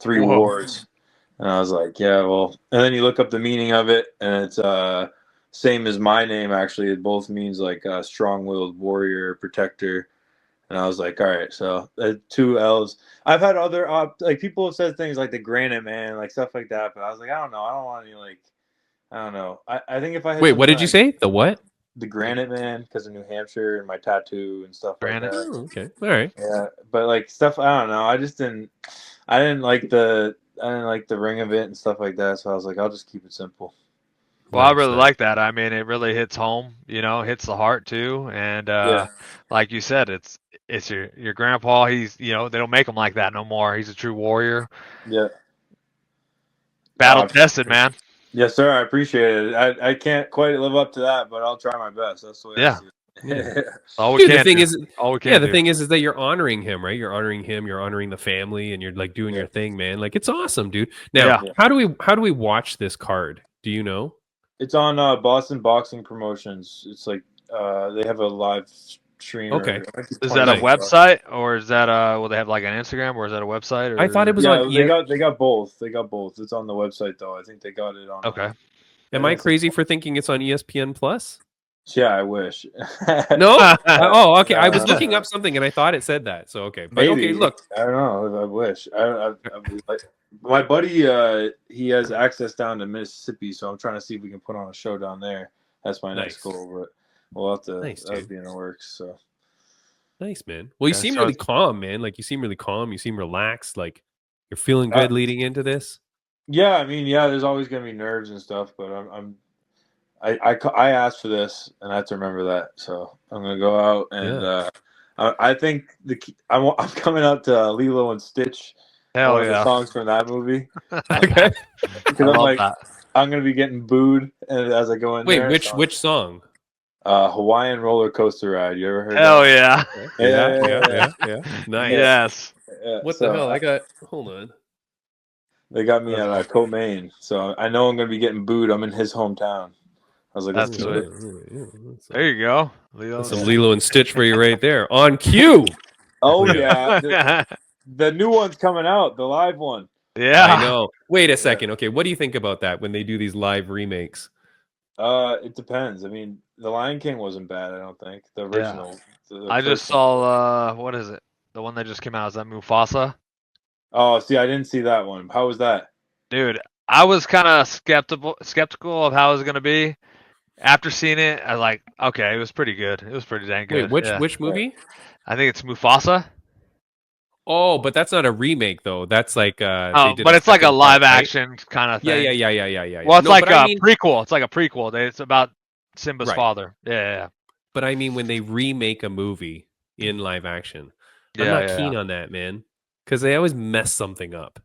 [SPEAKER 5] 3
[SPEAKER 2] Whoa.
[SPEAKER 5] wars. And I was like, yeah, well. And then you look up the meaning of it, and it's same as my name. Actually, it both means like strong-willed warrior, protector. And I was like, all right, so 2 L's. I've had other like people have said things like the Granite Man, like stuff like that, but I was like, I don't know, I don't want any like, I don't know. I think if I had
[SPEAKER 1] Wait, what
[SPEAKER 5] something
[SPEAKER 1] did you
[SPEAKER 5] like
[SPEAKER 1] say? The what?
[SPEAKER 5] the Granite Man because of New Hampshire and my tattoo and stuff like
[SPEAKER 2] Granite.
[SPEAKER 5] that.
[SPEAKER 1] Oh, okay. All right.
[SPEAKER 5] Yeah, but like stuff, I don't know. I didn't like the ring of it and stuff like that. So I was like, I'll just keep it simple.
[SPEAKER 2] Well, I
[SPEAKER 1] Nice,
[SPEAKER 2] really
[SPEAKER 1] nice.
[SPEAKER 2] like that. I mean, it really hits home, hits the heart too. And
[SPEAKER 5] Yeah,
[SPEAKER 2] like you said, it's your grandpa. He's, they don't make him like that no more. He's a true warrior.
[SPEAKER 5] yeah.
[SPEAKER 2] Battle tested, man.
[SPEAKER 5] Yes, sir. I appreciate it. I can't quite live up to that, but I'll try my best. That's the way I
[SPEAKER 2] Yeah.
[SPEAKER 5] see it.
[SPEAKER 1] Yeah.
[SPEAKER 2] All we
[SPEAKER 1] Dude, the
[SPEAKER 2] can
[SPEAKER 1] thing
[SPEAKER 2] do.
[SPEAKER 1] is,
[SPEAKER 2] All we
[SPEAKER 1] yeah,
[SPEAKER 2] can
[SPEAKER 1] the
[SPEAKER 2] do.
[SPEAKER 1] thing is that you're honoring him, right? You're honoring him. You're honoring the family, and you're like doing
[SPEAKER 5] Yeah.
[SPEAKER 1] your thing, man. Like it's awesome, dude. Now,
[SPEAKER 2] Yeah.
[SPEAKER 1] how do we watch this card? Do you know?
[SPEAKER 5] It's on Boston Boxing Promotions. It's like they have a live stream.
[SPEAKER 1] Okay.
[SPEAKER 2] Is that a
[SPEAKER 1] Nice.
[SPEAKER 2] website, or is that will they have like an Instagram, or is that a website? Or
[SPEAKER 1] I thought it was
[SPEAKER 5] Yeah,
[SPEAKER 1] on.
[SPEAKER 5] they got both. They got both. It's on the website though. I think they got it on.
[SPEAKER 2] Okay.
[SPEAKER 1] Am I crazy for thinking it's on ESPN Plus?
[SPEAKER 5] Yeah, I wish.
[SPEAKER 1] No. Oh, okay. I was
[SPEAKER 5] No.
[SPEAKER 1] looking up something and I thought it said that. So okay, but
[SPEAKER 5] Maybe.
[SPEAKER 1] okay. Look,
[SPEAKER 5] I don't know. I wish. Like, my buddy, he has access down to Mississippi, so I'm trying to see if we can put on a show down there. That's my next
[SPEAKER 1] Nice.
[SPEAKER 5] goal, but we'll have to.
[SPEAKER 1] Nice,
[SPEAKER 5] That'll
[SPEAKER 1] dude.
[SPEAKER 5] be in the works. So
[SPEAKER 1] Nice, man. Well, you
[SPEAKER 2] Okay,
[SPEAKER 1] seem
[SPEAKER 2] so
[SPEAKER 1] really
[SPEAKER 2] it's-
[SPEAKER 1] calm, man. Like you seem really calm. You seem relaxed. Like you're feeling
[SPEAKER 5] Uh,
[SPEAKER 1] good leading into this.
[SPEAKER 5] yeah, I mean, yeah, there's always gonna be nerves and stuff, but I asked for this, and I have to remember that. So I'm gonna go out, and I think I'm coming out to Lilo and Stitch.
[SPEAKER 2] Hell
[SPEAKER 5] One of the
[SPEAKER 2] yeah.
[SPEAKER 5] songs from that movie.
[SPEAKER 1] Okay.
[SPEAKER 5] Because
[SPEAKER 2] I
[SPEAKER 5] I'm
[SPEAKER 2] love
[SPEAKER 5] like,
[SPEAKER 2] that.
[SPEAKER 5] I'm gonna be getting booed, and as I go in
[SPEAKER 1] Wait,
[SPEAKER 5] there.
[SPEAKER 1] which song?
[SPEAKER 5] Hawaiian roller coaster ride. You ever heard?
[SPEAKER 2] Hell
[SPEAKER 5] that?
[SPEAKER 2] yeah.
[SPEAKER 1] Yeah. Nice.
[SPEAKER 2] Yes.
[SPEAKER 5] Yeah,
[SPEAKER 1] What
[SPEAKER 5] so
[SPEAKER 1] the hell? I got. Hold on.
[SPEAKER 5] They got me at Co-Main, so I know I'm gonna be getting booed. I'm in his hometown. I was like,
[SPEAKER 2] That's
[SPEAKER 5] let's
[SPEAKER 2] sweet.
[SPEAKER 5] do it.
[SPEAKER 2] There you go. Leo.
[SPEAKER 1] That's some Lilo and Stitch for you right there. On cue.
[SPEAKER 5] Oh
[SPEAKER 1] Yeah.
[SPEAKER 5] yeah, the new one's coming out, the live one.
[SPEAKER 2] Yeah.
[SPEAKER 1] I know. Wait a second. Okay, what do you think about that when they do these live remakes?
[SPEAKER 5] It depends. I mean, The Lion King wasn't bad. I don't think the original. The
[SPEAKER 2] I just
[SPEAKER 5] first one.
[SPEAKER 2] saw what is it? The one that just came out. Is that Mufasa?
[SPEAKER 5] Oh, see, I didn't see that one. How was that?
[SPEAKER 2] Dude, I was kind of skeptical of how it was gonna be. After seeing it, I was like, okay, it was pretty good. It was pretty dang good.
[SPEAKER 1] Wait,
[SPEAKER 2] Yeah.
[SPEAKER 1] which movie?
[SPEAKER 2] I think it's Mufasa.
[SPEAKER 1] Oh, but that's not a remake though. That's like
[SPEAKER 2] Oh,
[SPEAKER 1] they did
[SPEAKER 2] but it's like a
[SPEAKER 1] second
[SPEAKER 2] live
[SPEAKER 1] part, right?
[SPEAKER 2] action kind of
[SPEAKER 1] Yeah.
[SPEAKER 2] thing.
[SPEAKER 1] Yeah.
[SPEAKER 2] Well, it's
[SPEAKER 1] No,
[SPEAKER 2] like
[SPEAKER 1] but
[SPEAKER 2] a
[SPEAKER 1] I mean,
[SPEAKER 2] prequel. It's like a prequel. It's about Simba's
[SPEAKER 1] Right.
[SPEAKER 2] father. Yeah.
[SPEAKER 1] but I mean when they remake a movie in live action, I'm
[SPEAKER 2] Yeah,
[SPEAKER 1] not
[SPEAKER 2] yeah,
[SPEAKER 1] keen on that, man, because they always mess something up.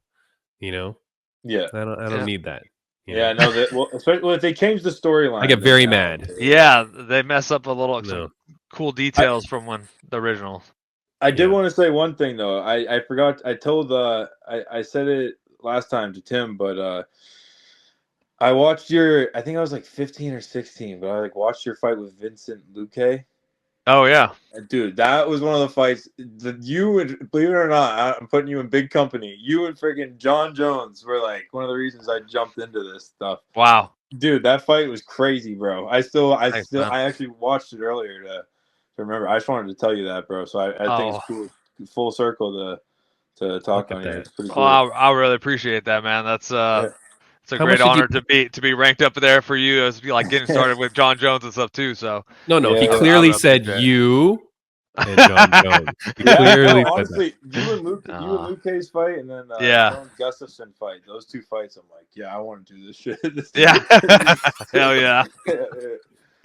[SPEAKER 1] You know,
[SPEAKER 5] Yeah,
[SPEAKER 1] I don't
[SPEAKER 2] Yeah.
[SPEAKER 1] need that. you
[SPEAKER 5] yeah.
[SPEAKER 1] know?
[SPEAKER 5] No, that well, especially if they change the storyline.
[SPEAKER 1] I get
[SPEAKER 5] then
[SPEAKER 1] very
[SPEAKER 5] yeah.
[SPEAKER 1] mad.
[SPEAKER 2] Yeah, they mess up a little
[SPEAKER 1] No.
[SPEAKER 2] some cool details from when the original.
[SPEAKER 5] I did
[SPEAKER 1] Yeah.
[SPEAKER 5] want to say one thing though. I forgot. I told I said it last time to Tim, but I watched your. I think I was like 15 or 16, but I like watched your fight with Vincent Luque.
[SPEAKER 2] Oh yeah.
[SPEAKER 5] Dude, that was one of the fights that you would, believe it or not, I'm putting you in big company. You and freaking John Jones were like one of the reasons I jumped into this stuff.
[SPEAKER 2] Wow.
[SPEAKER 5] Dude, that fight was crazy, bro.
[SPEAKER 2] Thanks, man.
[SPEAKER 5] I actually watched it earlier to remember. I just wanted to tell you that, bro. So I think it's cool, full circle to talk on here. It's pretty cool.
[SPEAKER 2] I really appreciate that, man. That's it's a great honor to be ranked up there for you as like getting started with John Jones and stuff too. So
[SPEAKER 1] No,
[SPEAKER 5] Yeah,
[SPEAKER 1] he
[SPEAKER 5] I
[SPEAKER 1] clearly
[SPEAKER 2] really
[SPEAKER 1] said
[SPEAKER 2] appreciate it.
[SPEAKER 1] you and John Jones. He clearly said
[SPEAKER 5] honestly, you and Luke's fight, and then Jones Gustafson fight. Those two fights, I'm like, yeah, I want to do this shit.
[SPEAKER 2] Yeah. Hell yeah.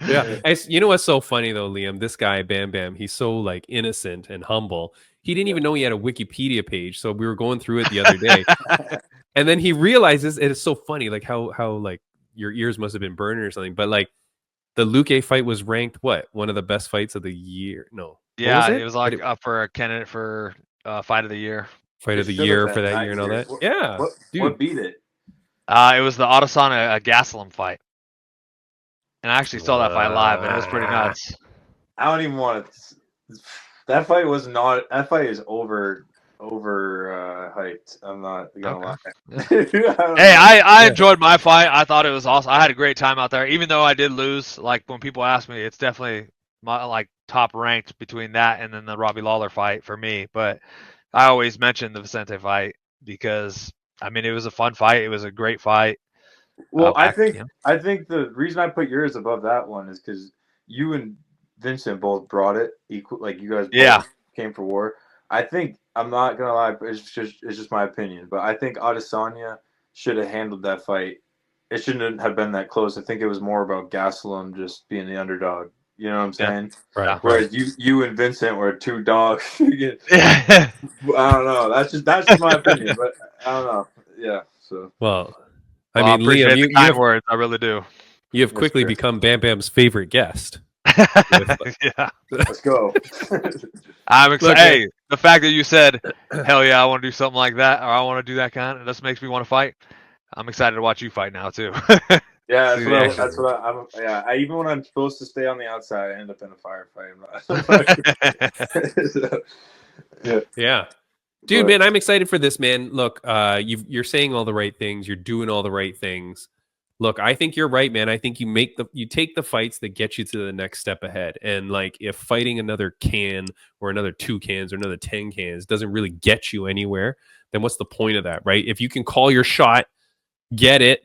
[SPEAKER 1] Yeah. You know what's so funny though, Liam? This guy, Bam Bam, he's so like innocent and humble. He didn't even know he had a Wikipedia page. So we were going through it the other day. And then he realizes it is so funny, like how like your ears must have been burning or something. But like the Luke fight was ranked what? One of the best fights of the year. No.
[SPEAKER 2] Yeah, it was like up for a candidate for fight of the year.
[SPEAKER 1] Fight of the year for that year and all that. Yeah.
[SPEAKER 5] What beat it?
[SPEAKER 2] It was the Adesanya Gastelum fight. And I actually saw that fight live, and it was pretty nuts.
[SPEAKER 5] I don't even want to. That fight was not. That fight is over hyped. I'm not gonna lie.
[SPEAKER 2] Hey, I enjoyed my fight. I thought it was awesome. I had a great time out there, even though I did lose. Like when people ask me, it's definitely my like top ranked between that and then the Robbie Lawler fight for me. But I always mention the Vicente fight because I mean it was a fun fight. It was a great fight.
[SPEAKER 5] Well, I think the reason I put yours above that one is because you and Vincent both brought it equal. Like you guys both came for war. I think I'm not gonna lie, it's just my opinion, but I think Adesanya should have handled that fight. It shouldn't have been that close. I think it was more about Gastelum just being the underdog. You know what I'm saying?
[SPEAKER 1] Right.
[SPEAKER 5] Whereas you and Vincent were two dogs. I don't know. That's just my opinion, but I don't know. Yeah. So.
[SPEAKER 1] Well, I mean, Liam, you
[SPEAKER 2] have words. I really do.
[SPEAKER 1] You have quickly become Bam Bam's favorite guest.
[SPEAKER 2] Yeah.
[SPEAKER 5] Let's go.
[SPEAKER 2] I'm excited. Hey, the fact that you said, hell yeah, I want to do something like that, or I want to do that kind, and this makes me want to fight. I'm excited to watch you fight now, too.
[SPEAKER 5] Yeah, that's what I'm. Yeah, even when I'm supposed to stay on the outside, I end up in a firefight.
[SPEAKER 1] Yeah. Dude, man, I'm excited for this, man. Look, you're saying all the right things. You're doing all the right things. Look, I think you're right, man. I think you take the fights that get you to the next step ahead. And like, if fighting another can or another 2 cans or another 10 cans doesn't really get you anywhere, then what's the point of that, right? If you can call your shot, get it,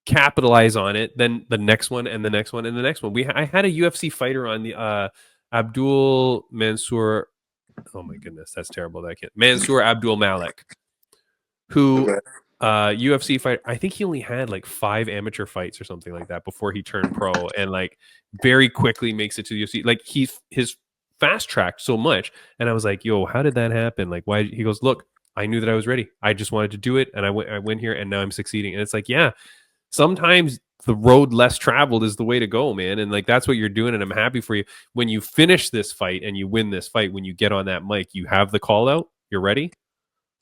[SPEAKER 1] capitalize on it, then the next one and the next one and the next one. I had a UFC fighter on the Abdul Mansour. Oh my goodness, that's terrible. Mansour Abdul Malik, who UFC fight. I think he only had like 5 amateur fights or something like that before he turned pro, and like very quickly makes it to the UFC. Like his fast tracked so much, and I was like, "Yo, how did that happen? Like, why?" He goes, "Look, I knew that I was ready. I just wanted to do it, and I went here, and now I'm succeeding." And it's like, yeah, sometimes the road less traveled is the way to go, man. And like, that's what you're doing. And I'm happy for you. When you finish this fight and you win this fight, when you get on that mic, you have the call out. You're ready.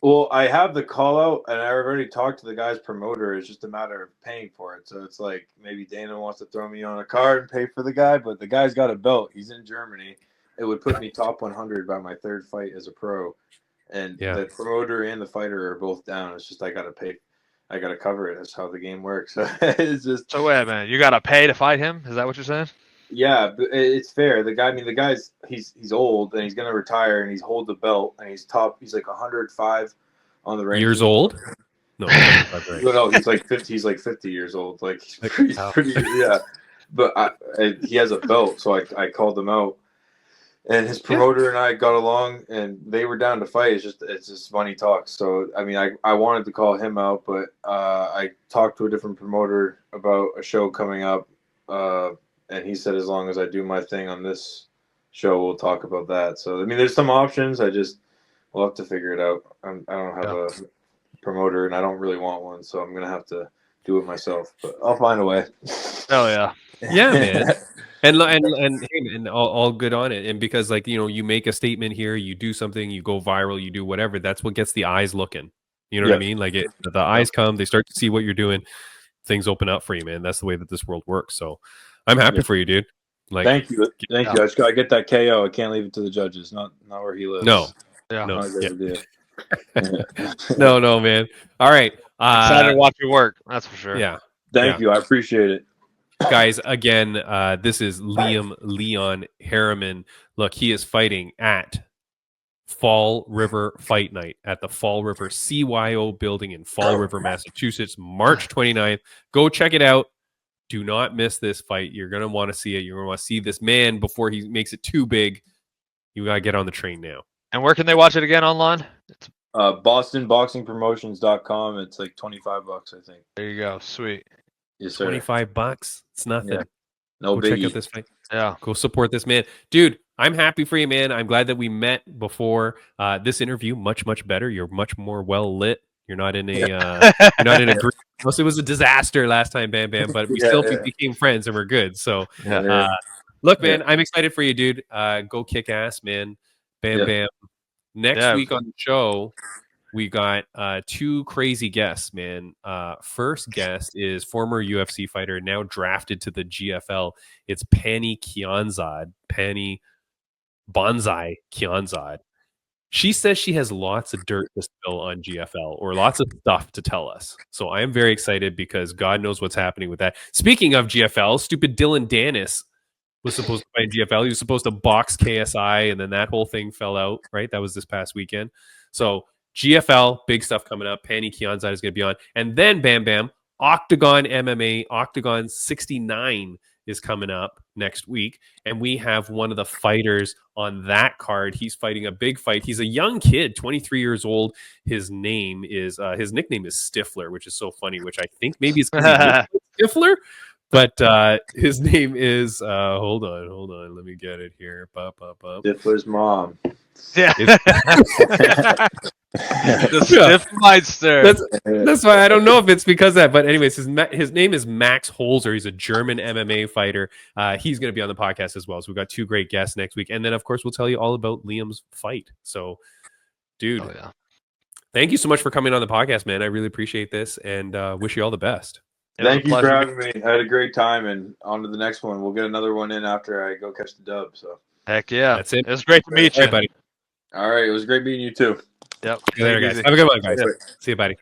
[SPEAKER 5] Well, I have the call out, and I already talked to the guy's promoter. It's just a matter of paying for it. So it's like maybe Dana wants to throw me on a card and pay for the guy, but the guy's got a belt. He's in Germany. It would put me top 100 by my 3rd fight as a pro. And the promoter and the fighter are both down. It's just I got to pay. I got to cover it. That's how the game works. It's just.
[SPEAKER 2] So wait a minute. You got to pay to fight him? Is that what you're saying?
[SPEAKER 5] Yeah, but it's fair. The guy. I mean, the guy's he's old and he's gonna retire and he's hold the belt and he's top. He's like 105 on the ranking.
[SPEAKER 1] Years old? No,
[SPEAKER 5] no, he's like 50. He's like 50 years old. Like he's pretty yeah. But he has a belt, so I called him out. And his promoter and I got along, and they were down to fight. It's just funny talk. So I mean, I wanted to call him out, but I talked to a different promoter about a show coming up, and he said as long as I do my thing on this show, we'll talk about that. So I mean, there's some options. We'll have to figure it out. I don't have a promoter, and I don't really want one, so I'm gonna have to do it myself. But I'll find a way.
[SPEAKER 2] Oh yeah,
[SPEAKER 1] yeah, man. And all good on it. And because like, you make a statement here, you do something, you go viral, you do whatever, that's what gets the eyes looking. You know what I mean? Like the eyes come, they start to see what you're doing, things open up for you, man. That's the way that this world works. So I'm happy for you, dude. Like,
[SPEAKER 5] Thank you. I just gotta get that KO. I can't leave it to the judges. Not where he lives.
[SPEAKER 1] no,
[SPEAKER 2] Yeah.
[SPEAKER 1] no,
[SPEAKER 5] Not a
[SPEAKER 1] yeah.
[SPEAKER 5] good idea.
[SPEAKER 1] no, man. All right.
[SPEAKER 2] Excited to watch you work. That's for sure.
[SPEAKER 1] Yeah.
[SPEAKER 5] Thank you. I appreciate it.
[SPEAKER 1] Guys, again, this is Liam Leon Harriman. Look, he is fighting at Fall River Fight Night at the Fall River CYO building in Fall River, Massachusetts, March 29th. Go check it out. Do not miss this fight. You're going to want to see it. You're going to want to see this man before he makes it too big. You got to get on the train now.
[SPEAKER 2] And where can they watch it again online? It's
[SPEAKER 5] BostonBoxingPromotions.com. It's like $25, I think.
[SPEAKER 2] there you go. Sweet.
[SPEAKER 5] Yes, sir.
[SPEAKER 1] $25. It's nothing.
[SPEAKER 5] Yeah. No
[SPEAKER 1] Go
[SPEAKER 5] biggie.
[SPEAKER 1] check out this fight.
[SPEAKER 2] Yeah.
[SPEAKER 1] Go support this man. Dude, I'm happy for you, man. I'm glad that we met before this interview. Much, much better. You're much more well lit. You're not in a you're not in a greenhouse. It was a disaster last time, Bam Bam, but we still became friends and we're good. So look, man, I'm excited for you, dude. Go kick ass, man. Bam Bam. Next week on the show, we got two crazy guests, man. First guest is former UFC fighter, now drafted to the GFL. It's Pani Bonsai Kianzad. She says she has lots of dirt to spill on GFL or lots of stuff to tell us. So I am very excited because God knows what's happening with that. Speaking of GFL, stupid Dylan Dennis was supposed to fight GFL. He was supposed to box KSI, and then that whole thing fell out, right? That was this past weekend. So GFL, big stuff coming up. Pani Kianzad is going to be on. And then, Bam Bam, Octagon MMA, Octagon 69 is coming up next week. And we have one of the fighters on that card. He's fighting a big fight. He's a young kid, 23 years old. His nickname is Stifler, which is so funny, which I think maybe it's Stifler. But his name is hold on, let me get it here.
[SPEAKER 5] Stifler's mom.
[SPEAKER 2] Yeah. The Stiffmeister.
[SPEAKER 1] That's why I don't know if it's because of that. But anyways, his name is Max Holzer. He's a German MMA fighter. He's going to be on the podcast as well. So we've got two great guests next week. And then, of course, we'll tell you all about Liam's fight. So, dude, thank you so much for coming on the podcast, man. I really appreciate this and wish you all the best.
[SPEAKER 5] Thank you for having me. I had a great time, and on to the next one. We'll get another one in after I go catch the dub. So
[SPEAKER 2] heck yeah,
[SPEAKER 1] that's it.
[SPEAKER 2] It was great to meet you,
[SPEAKER 1] buddy.
[SPEAKER 5] All right, it was great meeting you too.
[SPEAKER 2] Yep.
[SPEAKER 1] See you later, guys. Have a good one, guys. See you, buddy.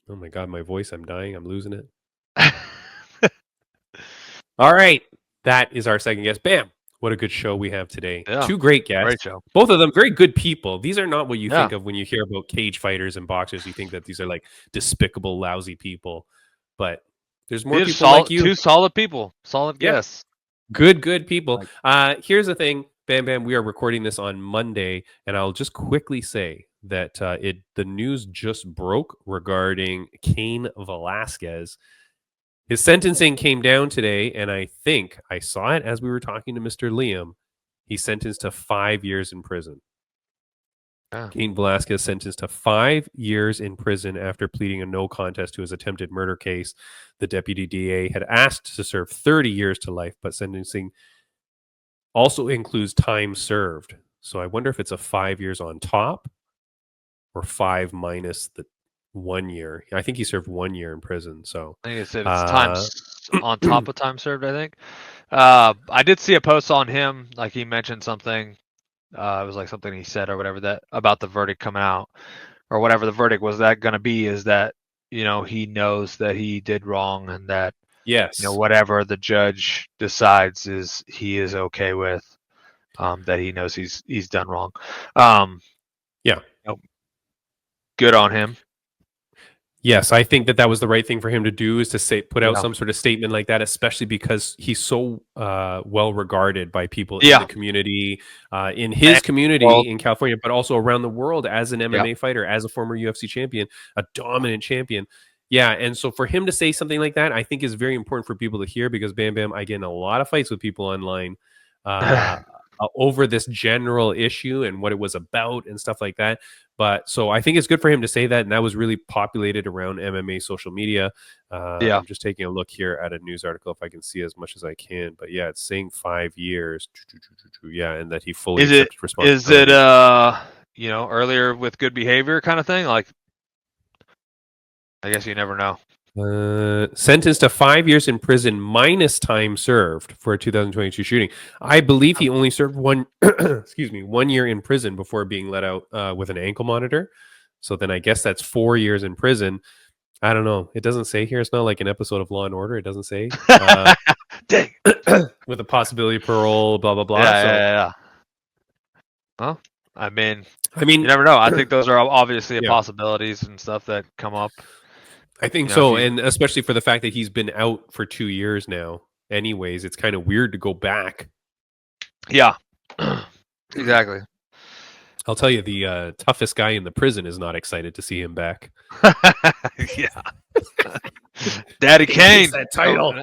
[SPEAKER 1] Oh my God, my voice! I'm dying. I'm losing it. All right, that is our second guest. Bam. What a good show we have today.
[SPEAKER 2] Yeah.
[SPEAKER 1] Two great guests.
[SPEAKER 2] Great show.
[SPEAKER 1] Both of them very good people. These are not what you think of when you hear about cage fighters and boxers. You think that these are like despicable, lousy people. But there's more people like you.
[SPEAKER 2] Two solid people. Solid guests.
[SPEAKER 1] Good people. Here's the thing, Bam Bam. We are recording this on Monday, and I'll just quickly say that the news just broke regarding Cain Velasquez. His sentencing came down today, and I think I saw it as we were talking to Mr. Liam. He's sentenced to 5 years in prison. Cain Velasquez sentenced to 5 years in prison after pleading a no contest to his attempted murder case. The deputy DA had asked to serve 30 years to life, but sentencing also includes time served. So I wonder if it's a 5 years on top or 5 minus the 1 year. I think he served 1 year in prison. So
[SPEAKER 2] I think it said it's time on top of time served, I think. I did see a post on him, like he mentioned something. It was like something he said or whatever that about the verdict coming out or whatever the verdict was that going to be is that, he knows that he did wrong and that, whatever the judge decides he is okay with, that he knows he's done wrong. Good on him.
[SPEAKER 1] Yes, I think that was the right thing for him to do is to put out some sort of statement like that, especially because he's so well regarded by people in the community, in his community in California, but also around the world as an MMA fighter, as a former UFC champion, a dominant champion. Yeah, and so for him to say something like that, I think is very important for people to hear because Bam Bam, I get in a lot of fights with people online over this general issue and what it was about and stuff like that. But so I think it's good for him to say that. And that was really populated around MMA social media. I'm just taking a look here at a news article if I can see as much as I can. But yeah, it's saying 5 years. Yeah, and that he fully accepts responsibility.
[SPEAKER 2] Is it, earlier with good behavior kind of thing? Like, I guess you never know.
[SPEAKER 1] Sentenced to 5 years in prison minus time served for a 2022 shooting. I believe he only served one 1 year in prison before being let out with an ankle monitor. So then I guess that's 4 years in prison. I don't know. It doesn't say here. It's not like an episode of Law and Order. It doesn't say.
[SPEAKER 2] Dang.
[SPEAKER 1] With a possibility of parole, blah, blah, blah.
[SPEAKER 2] Yeah. Well, I mean,
[SPEAKER 1] you
[SPEAKER 2] never know. I think those are obviously
[SPEAKER 1] Yeah.
[SPEAKER 2] possibilities and stuff that come up.
[SPEAKER 1] I think
[SPEAKER 2] You know,
[SPEAKER 1] so.
[SPEAKER 2] if you-
[SPEAKER 1] And especially for the fact that he's been out for 2 years now. Anyways, it's kind of weird to go back.
[SPEAKER 2] Yeah, exactly.
[SPEAKER 1] I'll tell you, the toughest guy in the prison is not excited to see him back.
[SPEAKER 2] Yeah. Daddy Cain.
[SPEAKER 1] That title.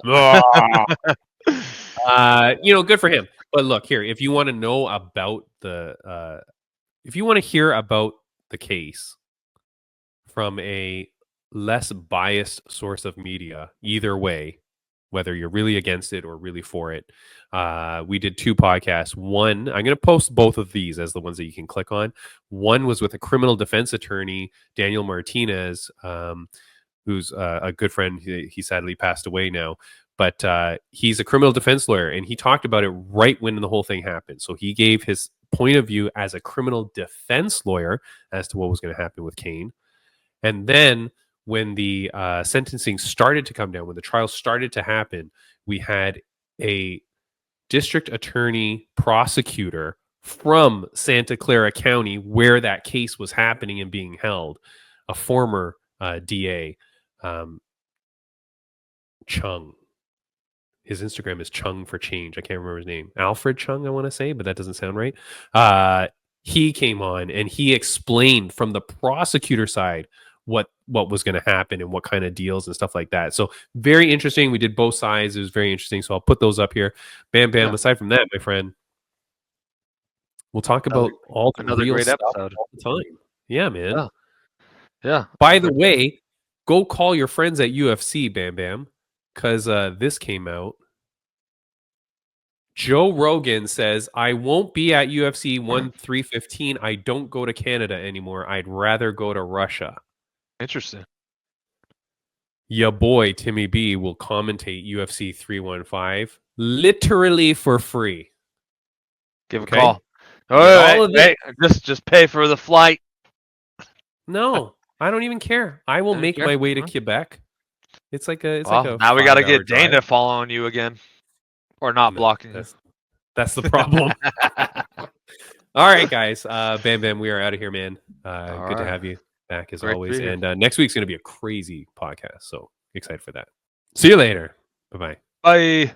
[SPEAKER 1] Good for him. But look here, if you want to know about if you want to hear about the case from a less biased source of media, either way, whether you're really against it or really for it, we did 2 podcasts. One, I'm going to post both of these as the ones that you can click on. One was with a criminal defense attorney, Daniel Martinez, who's a good friend. He sadly passed away now. But he's a criminal defense lawyer, and he talked about it right when the whole thing happened. So he gave his point of view as a criminal defense lawyer as to what was going to happen with Cain. And then when the sentencing started to come down, when the trial started to happen, we had a district attorney prosecutor from Santa Clara County, where that case was happening and being held, a former DA, Chung. His Instagram is Chung for Change. I can't remember his name. Alfred Chung, I want to say, but that doesn't sound right. He came on and he explained from the prosecutor side what was going to happen and what kind of deals and stuff like that. So very interesting. We did both sides. It was very interesting. So I'll put those up here. Bam, bam. Yeah. Aside from that, my friend, we'll talk about all the real
[SPEAKER 2] great
[SPEAKER 1] stuff
[SPEAKER 2] episode
[SPEAKER 1] all the time. Yeah, man.
[SPEAKER 2] Yeah.
[SPEAKER 1] By the way, go call your friends at UFC, Bam Bam, because this came out. Joe Rogan says, I won't be at UFC 315. I don't go to Canada anymore. I'd rather go to Russia.
[SPEAKER 2] Interesting.
[SPEAKER 1] Ya boy, Timmy B, will commentate UFC 315 literally for free.
[SPEAKER 2] Give a call. Oh, hey, just pay for the flight.
[SPEAKER 1] No, I don't even care. I will make my way to Quebec. It's like a
[SPEAKER 2] now we got to get Dana following you again. Or not blocking you.
[SPEAKER 1] That's the problem. All right, guys. Bam Bam, we are out of here, man. Good to have you back as always. And next week's going to be a crazy podcast. So excited for that. See you later. Bye-bye.
[SPEAKER 2] Bye.